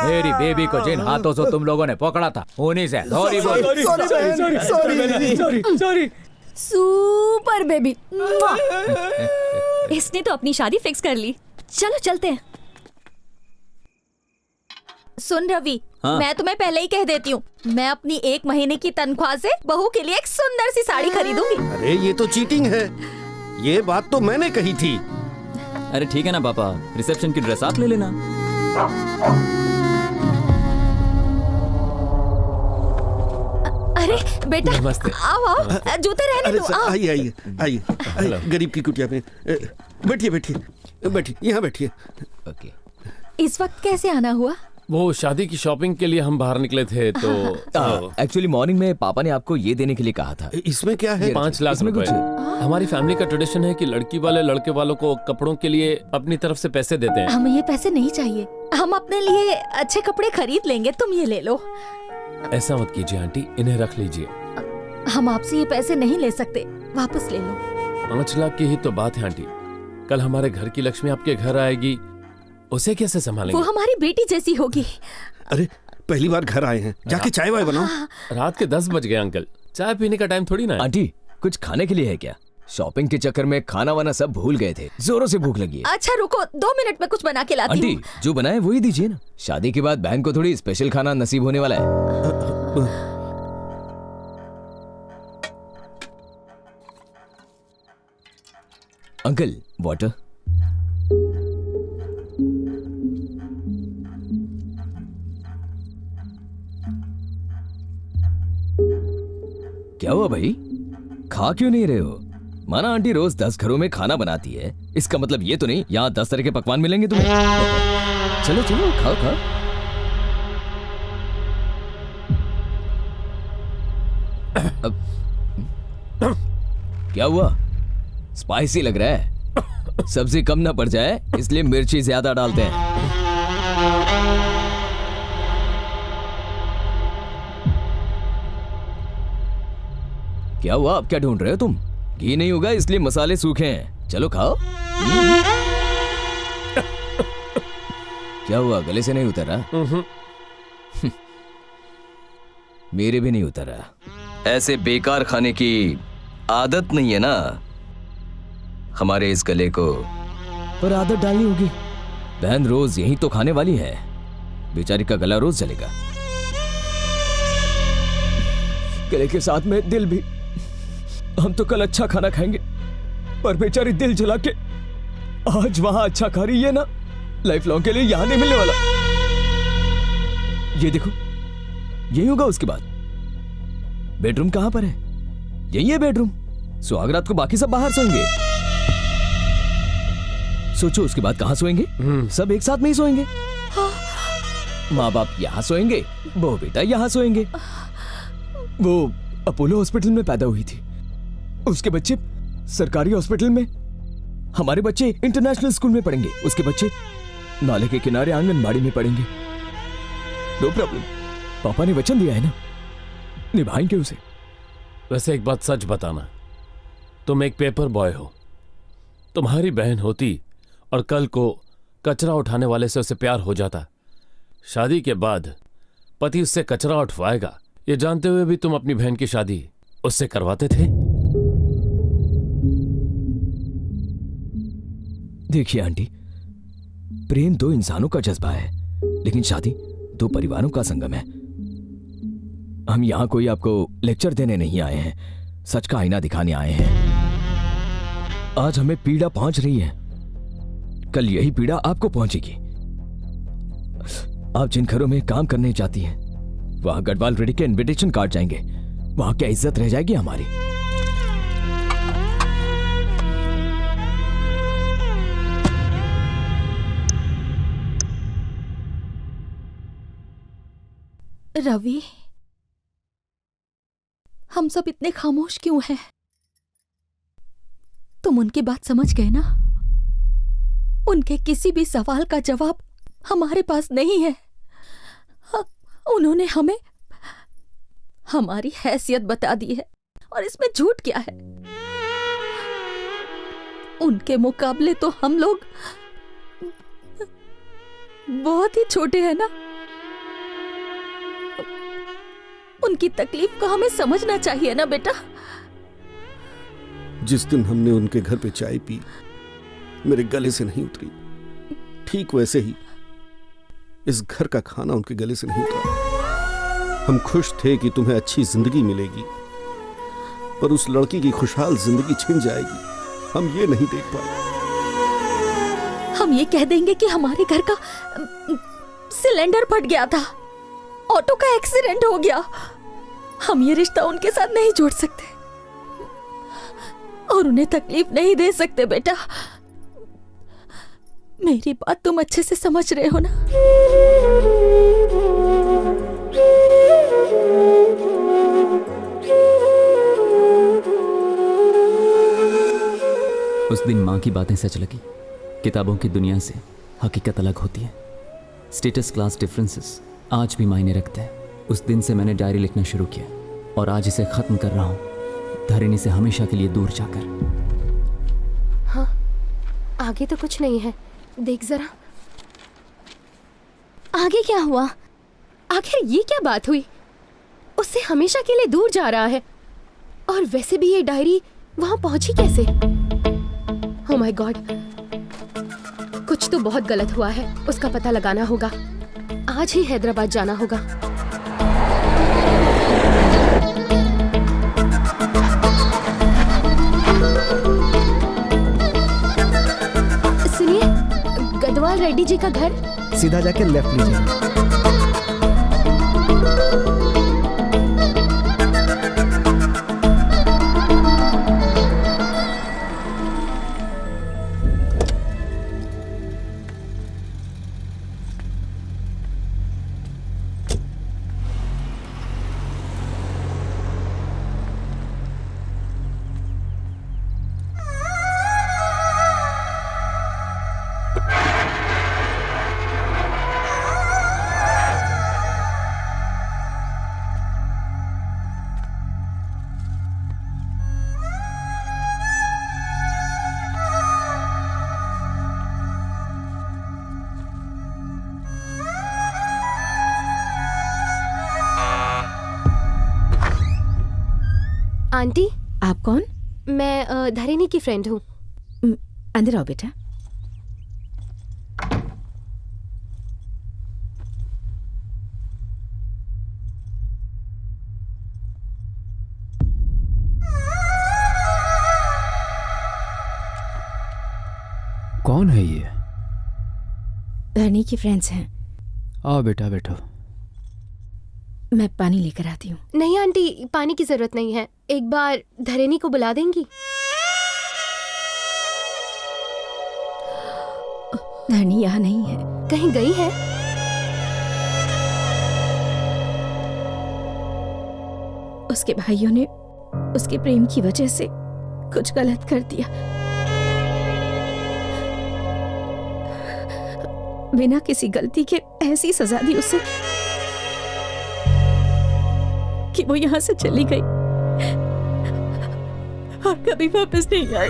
मेरी बेबी को जिन हाथों से तुम लोगों ने पकड़ा था उन्हीं से सॉरी
सॉरी।
Super baby. इसने तो अपनी शादी फिक्स कर ली। चलो चलते हैं।
सुन रवि,
हाँ?
मैं तुम्हें पहले ही कह देती हूँ, मैं अपनी 1 महीने की तनख्वाह से बहू के लिए एक सुंदर सी साड़ी खरीदूंगी।
अरे ये तो चीटिंग है, ये बात तो मैंने कही थी।
अरे ठीक है ना पापा, रिसेप्शन की ड्रेस आप ले लेना।
अरे बेटा,
नमस्ते।
आओ आओ, जूते रहने
अरे
दो।
सर,
आओ।
आइए आइए आइए आइए, गरीब की कुटिया में बैठिए बैठिए बैठिए, यहाँ बैठिए।
ओके।
इस वक्त कैसे आना हुआ?
वो शादी की शॉपिंग के लिए हम बाहर निकले थे तो
एक्चुअली मॉर्निंग में पापा ने आपको ये देने के लिए कहा था।
इसमें क्या है?
5 लाख
इसमें
रुपए।
कुछ
हमारी फैमिली का ट्रेडिशन है कि लड़की वाले लड़के वालों को कपड़ों के लिए अपनी तरफ से पैसे देते हैं।
हमें ये पैसे नहीं चाहिए, हम अपने लिए अच्छे कपड़े खरीद लेंगे, तुम ये ले लो।
ऐसा मत कीजिए आंटी, इन्हें रख लीजिए।
हम आपसे ये पैसे नहीं ले सकते, वापस ले लो।
5 लाख की ही तो बात है आंटी। कल हमारे घर की लक्ष्मी आपके घर आएगी, उसे कैसे
वो
संभालेंगे?
हमारी बेटी जैसी होगी।
अरे पहली बार घर आए हैं, जाके चाय वाय बनाओ।
रात के 10 बज गए अंकल, चाय पीने का टाइम थोड़ी ना है।
आंटी कुछ खाने के लिए है क्या? शॉपिंग के चक्कर में खाना वाना सब भूल गए थे, जोरों से भूख लगी है।
अच्छा रुको, 2 मिनट में कुछ बना के लाती
आंटी
हूँ।
जो बनाए वही दीजिए ना, शादी के बाद बहन को थोड़ी स्पेशल खाना नसीब होने वाला है। Uncle water. क्या हुआ भाई, खा क्यों नहीं रहे हो? माना आंटी रोज 10 घरों में खाना बनाती है, इसका मतलब ये तो नहीं यहाँ 10 तरह के पकवान मिलेंगे तुम्हें। चलो चलो खाओ खाओ। क्या हुआ, स्पाइसी लग रहा है? सब्जी कम ना पड़ जाए इसलिए मिर्ची ज्यादा डालते हैं। क्या हुआ, अब क्या ढूंढ रहे हो तुम? घी नहीं होगा इसलिए मसाले सूखे हैं, चलो खाओ। क्या हुआ, गले से नहीं उतरा? मेरे भी नहीं उतरा। ऐसे बेकार खाने की आदत नहीं है ना हमारे इस गले को, पर आदत डालनी होगी। बहन रोज यही तो खाने वाली है, बेचारी का गला रोज जलेगा। गले के साथ में दिल भी। हम तो कल अच्छा खाना खाएंगे, पर बेचारी दिल जला के आज वहां अच्छा खा रही है ना, लाइफ लॉन्ग के लिए यहां नहीं मिलने वाला। ये देखो, यही होगा उसके बाद। बेडरूम कहां पर है? यही है बेडरूम। सुहागरात को बाकी सब बाहर सोएंगे। सोचो उसके बाद कहां सोएंगे? सब एक साथ में ही सोएंगे। माँ बाप यहां सोएंगे, बहू बेटा यहां सोएंगे। वो अपोलो हॉस्पिटल में पैदा हुई थी, उसके बच्चे सरकारी हॉस्पिटल में। हमारे बच्चे इंटरनेशनल स्कूल में पढ़ेंगे, उसके बच्चे नाले के किनारे आंगनबाड़ी में पढ़ेंगे। नो प्रॉब्लम, पापा ने वचन दिया है ना, निभाएंगे उसे।
वैसे एक बात सच बताना, तुम एक पेपर बॉय हो। तुम्हारी बहन होती और कल को कचरा उठाने वाले से उसे प्यार हो जाता, शादी के बाद पति उससे कचरा उठवाएगा, ये जानते हुए भी तुम अपनी बहन की शादी उससे करवाते थे।
देखिए आंटी, प्रेम 2 इंसानों का जज्बा है, लेकिन शादी 2 परिवारों का संगम है। हम यहां कोई आपको लेक्चर देने नहीं आए हैं, सच का आईना दिखाने आए हैं। आज हमें पीड़ा पहुंच रही है, कल यही पीड़ा आपको पहुंचेगी। आप जिन घरों में काम करने जाती हैं, वहां गढ़वाल रेड्डी के इनविटेशन कार्ड जाएंगे, वहां क्या इज्जत रह जाएगी हमारी?
रवि, हम सब इतने खामोश क्यों हैं? तुम उनकी बात समझ गए ना? उनके किसी भी सवाल का जवाब हमारे पास नहीं है। उन्होंने हमें हमारी हैसियत बता दी है, और इसमें झूठ क्या है? उनके मुकाबले तो हम लोग बहुत ही छोटे हैं ना। उनकी तकलीफ को हमें समझना चाहिए ना बेटा।
जिस दिन हमने उनके घर पे चाय पी, मेरे गले से नहीं उतरी, ठीक वैसे ही इस घर का खाना उनके गले से नहीं उतरा। हम खुश थे कि तुम्हें अच्छी जिंदगी मिलेगी, पर उस लड़की की खुशहाल जिंदगी छिन जाएगी, हम ये नहीं देख पाए।
हम ये कह देंगे कि हमारे घर का सिलेंडर फट गया था, ऑटो का एक्सीडेंट हो गया। हम ये रिश्ता उनके साथ नहीं जोड़ सकते और उन्हें तकलीफ नहीं दे सकते बेटा। मेरी बात तुम अच्छे से समझ रहे हो ना?
उस दिन माँ की बातें सच लगी। किताबों की दुनिया से हकीकत अलग होती है। स्टेटस क्लास डिफरेंसेस आज भी मायने रखते हैं। उस दिन से मैंने डायरी लिखना शुरू किया और आज इसे खत्म कर रहा हूँ, धरणी से हमेशा के लिए दूर जाकर।
हाँ, आगे तो कुछ नहीं है, देख जरा। आगे क्या हुआ? आखिर ये क्या बात हुई? उससे हमेशा के लिए दूर जा रहा है, और वैसे भी ये डायरी वहां पहुंची कैसे? ओह माय गॉड, कुछ तो बहुत गलत हुआ है। उसका पता लगाना होगा। आज ही हैदराबाद जाना होगा। सुनिए, गदवाल रेड्डी जी का घर
सीधा जाके लेफ्ट लीजिए।
आंटी,
आप कौन?
मैं धरणी की फ्रेंड हूँ।
अंदर आओ बेटा।
कौन है ये?
धरणी की फ्रेंड्स हैं।
आओ बेटा, बैठो।
मैं पानी लेकर आती हूँ।
नहीं आंटी, पानी की जरूरत नहीं है। एक बार धरणी को बुला देंगी?
धरणी यहाँ नहीं है।
कहीं गई है?
उसके भाइयों ने उसके प्रेम की वजह से कुछ गलत कर दिया। बिना किसी गलती के ऐसी सजा दी उसे कि वो यहाँ से चली गई और कभी वापस नहीं आई।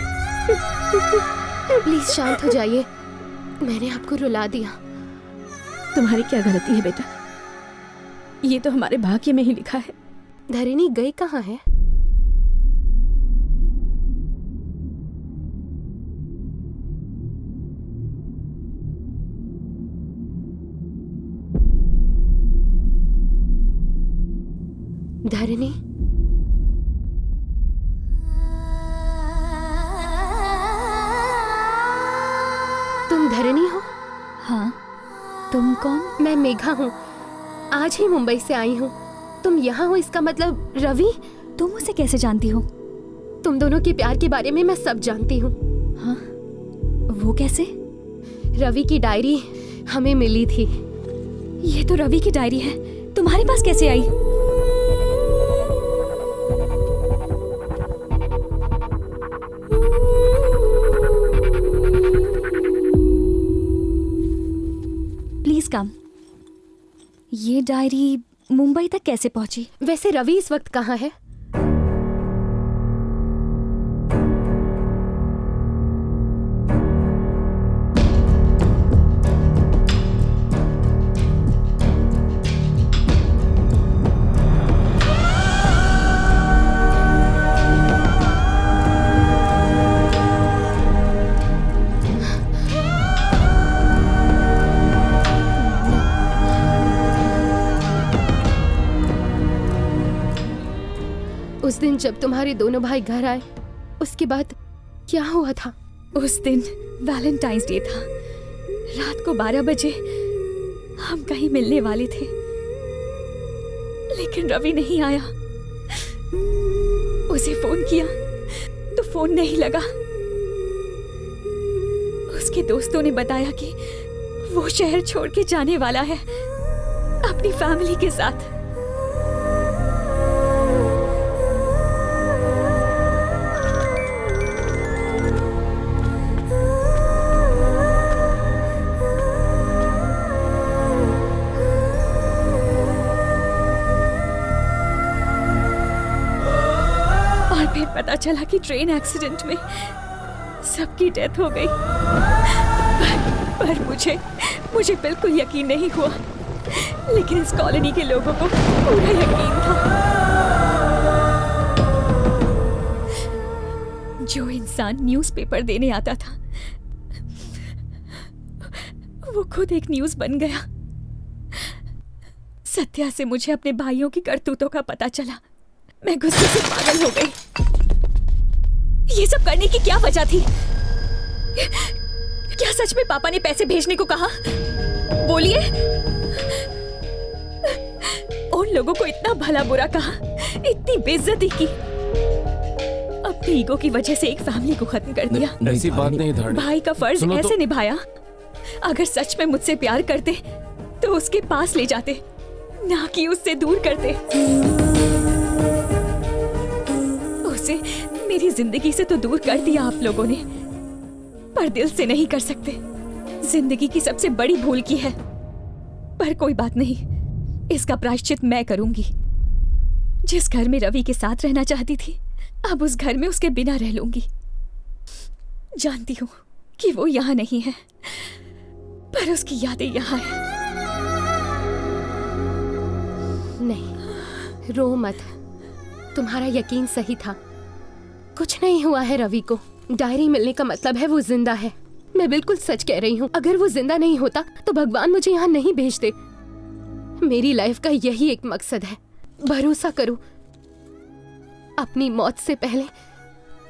प्लीज शांत हो जाइए। मैंने आपको रुला दिया।
तुम्हारी क्या गलती है बेटा? ये तो हमारे भाग्य में ही लिखा है।
धरणी गई कहाँ है? धरणी, तुम धरणी हो?
हाँ, तुम कौन?
मैं मेघा हूँ। आज ही मुंबई से आई हूँ। तुम यहाँ हो इसका मतलब रवि?
तुम उसे कैसे जानती हो?
तुम दोनों के प्यार के बारे में मैं सब जानती हूँ।
हाँ, वो कैसे?
रवि की डायरी हमें मिली थी।
ये तो रवि की डायरी है। तुम्हारे पास कैसे आई? Please come. ये डायरी मुंबई तक कैसे पहुंची?
वैसे रवि इस वक्त कहाँ है? उस दिन जब तुम्हारे दोनों भाई घर आए, उसके बाद क्या हुआ था?
उस दिन वैलेंटाइंस डे था। रात को 12 बजे हम कहीं मिलने वाले थे, लेकिन रवि नहीं आया। उसे फोन किया तो फोन नहीं लगा। उसके दोस्तों ने बताया कि वो शहर छोड़ के जाने वाला है अपनी फैमिली के साथ। पता चला कि ट्रेन एक्सीडेंट में सबकी डेथ हो गई। पर मुझे बिल्कुल यकीन नहीं हुआ, लेकिन इस कॉलोनी के लोगों को पूरा यकीन था। जो इंसान न्यूज़पेपर देने आता था, वो खुद एक न्यूज़ बन गया। सत्या से मुझे अपने भाइयों की करतूतों का पता चला। मैं गुस्से से पागल हो गई। ये सब करने की क्या वजह थी? क्या सच में पापा ने पैसे भेजने को कहा? बोलिए। उन लोगों को इतना भला बुरा कहा, इतनी बेइज्जती की, अपनी ईगो की वजह से एक फैमिली को खत्म कर दिया।
ऐसी बात नहीं धारणी।
भाई का फर्ज ऐसे निभाया। अगर सच में मुझसे प्यार करते तो उसके पास ले जाते, ना कि उससे दूर करते। उसे मेरी जिंदगी से तो दूर कर दिया आप लोगों ने, पर दिल से नहीं कर सकते। जिंदगी की सबसे बड़ी भूल की है। पर कोई बात नहीं, इसका प्रायश्चित मैं करूंगी। जिस घर में रवि के साथ रहना चाहती थी, अब उस घर में उसके बिना रह लूंगी। जानती हूँ कि वो यहाँ नहीं है, पर उसकी यादें यहाँ है।
नहीं, रो मत। तुम्हारा यकीन सही था। कुछ नहीं हुआ है रवि को। डायरी मिलने का मतलब है वो जिंदा है। मैं बिल्कुल सच कह रही हूँ। अगर वो जिंदा नहीं होता तो भगवान मुझे यहाँ नहीं भेजते। मेरी लाइफ का यही एक मकसद है। भरोसा करो, अपनी मौत से पहले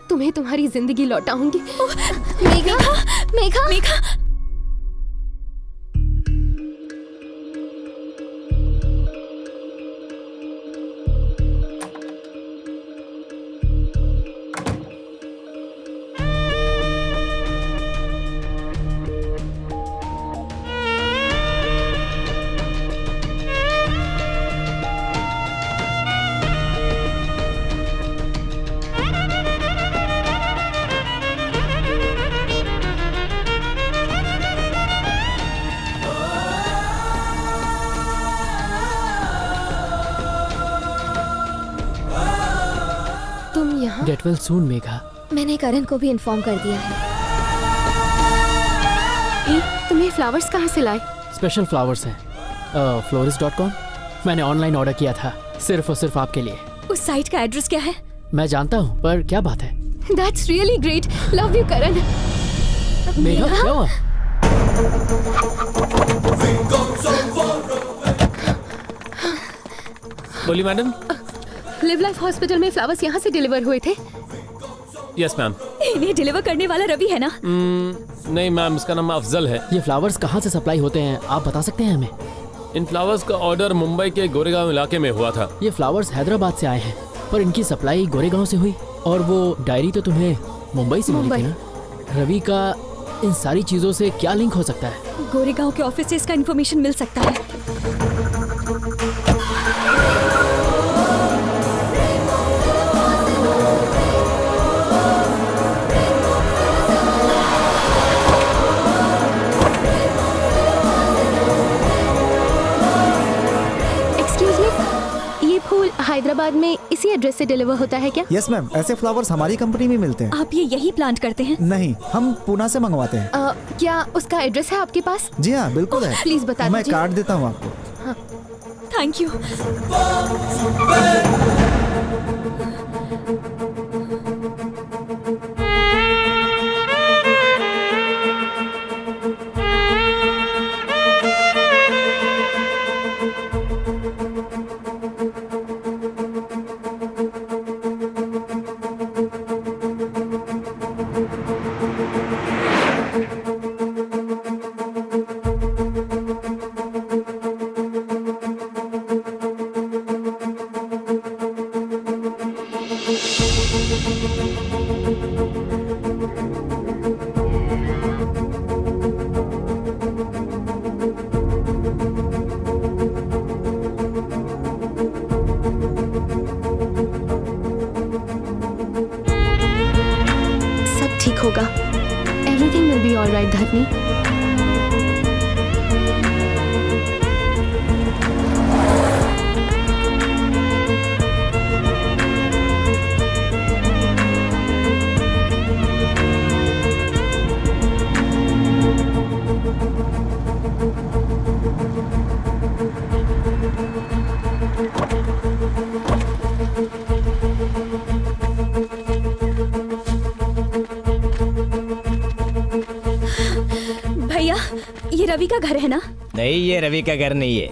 तुम्हें तुम्हारी जिंदगी लौटाऊंगी।
Megha, Megha, Megha.
Get well soon, Megha.
मैंने करण को भी इन्फॉर्म कर दिया है।
तुम्हें फ्लावर्स कहाँ से लाए?
स्पेशल फ्लावर्स हैं, florist.com। मैंने ऑनलाइन ऑर्डर किया था, सिर्फ और सिर्फ आपके लिए।
उस साइट का एड्रेस क्या है?
मैं जानता हूँ, पर क्या बात है?
That's really great. Love you, करण।
मेघा, क्या हुआ?
बोली मैडम।
लिव लाइफ हॉस्पिटल में फ्लावर्स यहाँ से डिलीवर हुए थे।
Yes ma'am.
इन्हें डिलीवर करने वाला रवि है ना?
नहीं मैम, इसका नाम अफजल है।
ये फ्लावर्स कहाँ से सप्लाई होते हैं, आप बता सकते हैं हमें?
इन फ्लावर्स का ऑर्डर मुंबई के गोरेगांव इलाके में हुआ था।
ये फ्लावर्स हैदराबाद से आए हैं, पर इनकी सप्लाई गोरेगांव से हुई। और वो डायरी तो तुम्हें मुंबई से मिली थी ना? रवि का इन सारी चीजों से क्या लिंक हो सकता है?
गोरेगांव के ऑफिस से इसका इन्फॉर्मेशन मिल सकता है।
एक्सक्यूज मी, ये फूल हैदराबाद में इसी एड्रेस से डिलीवर होता है क्या?
यस मैम, ऐसे फ्लावर्स हमारी कंपनी में मिलते हैं।
आप ये यही प्लांट करते हैं?
नहीं, हम पूना से मंगवाते हैं।
क्या उसका एड्रेस है आपके पास?
जी हाँ, बिल्कुल है।
प्लीज बता
मैं
दीजिए।
कार्ड देता हूँ आपको।
Thank you.
सब ठीक होगा। एवरीथिंग विल बी ऑलराइट धरनी।
भैया, ये रवि का घर है ना?
नहीं, ये रवि का घर नहीं है।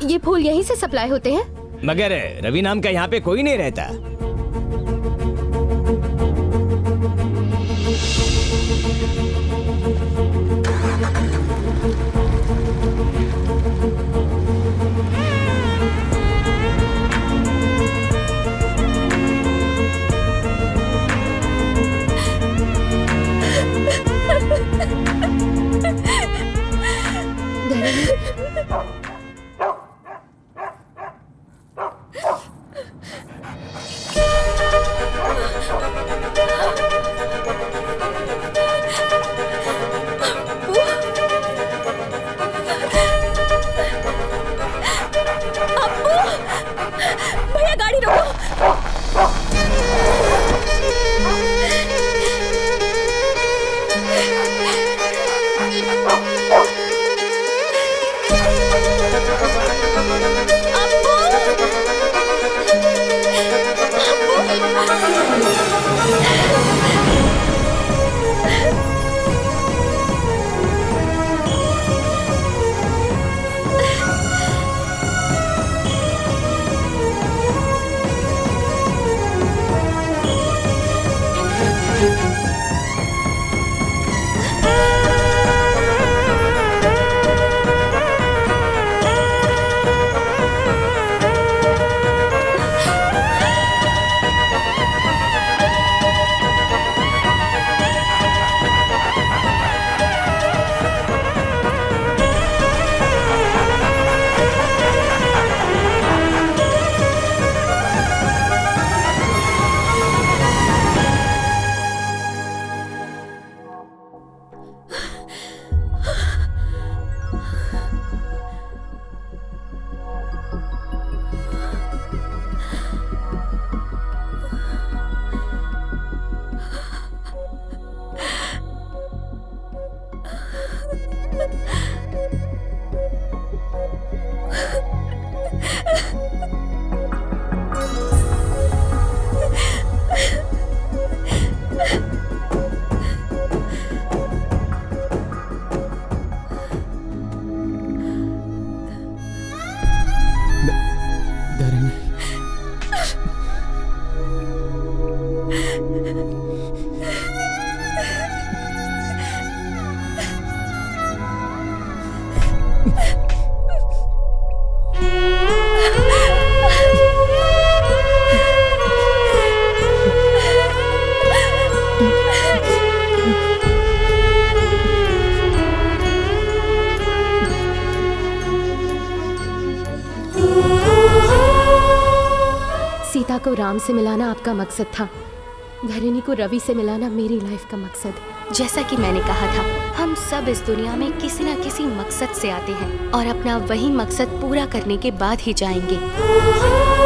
ये फूल यहीं से सप्लाई होते हैं?
मगर रवि नाम का यहाँ पे कोई नहीं रहता।
भैया गाड़ी रोको।
सीता को राम से मिलाना आपका मकसद था, धरणी को रवि से मिलाना मेरी लाइफ का मकसद। जैसा कि मैंने कहा था, हम सब इस दुनिया में किसी न किसी मकसद से आते हैं और अपना वही मकसद पूरा करने के बाद ही जाएंगे।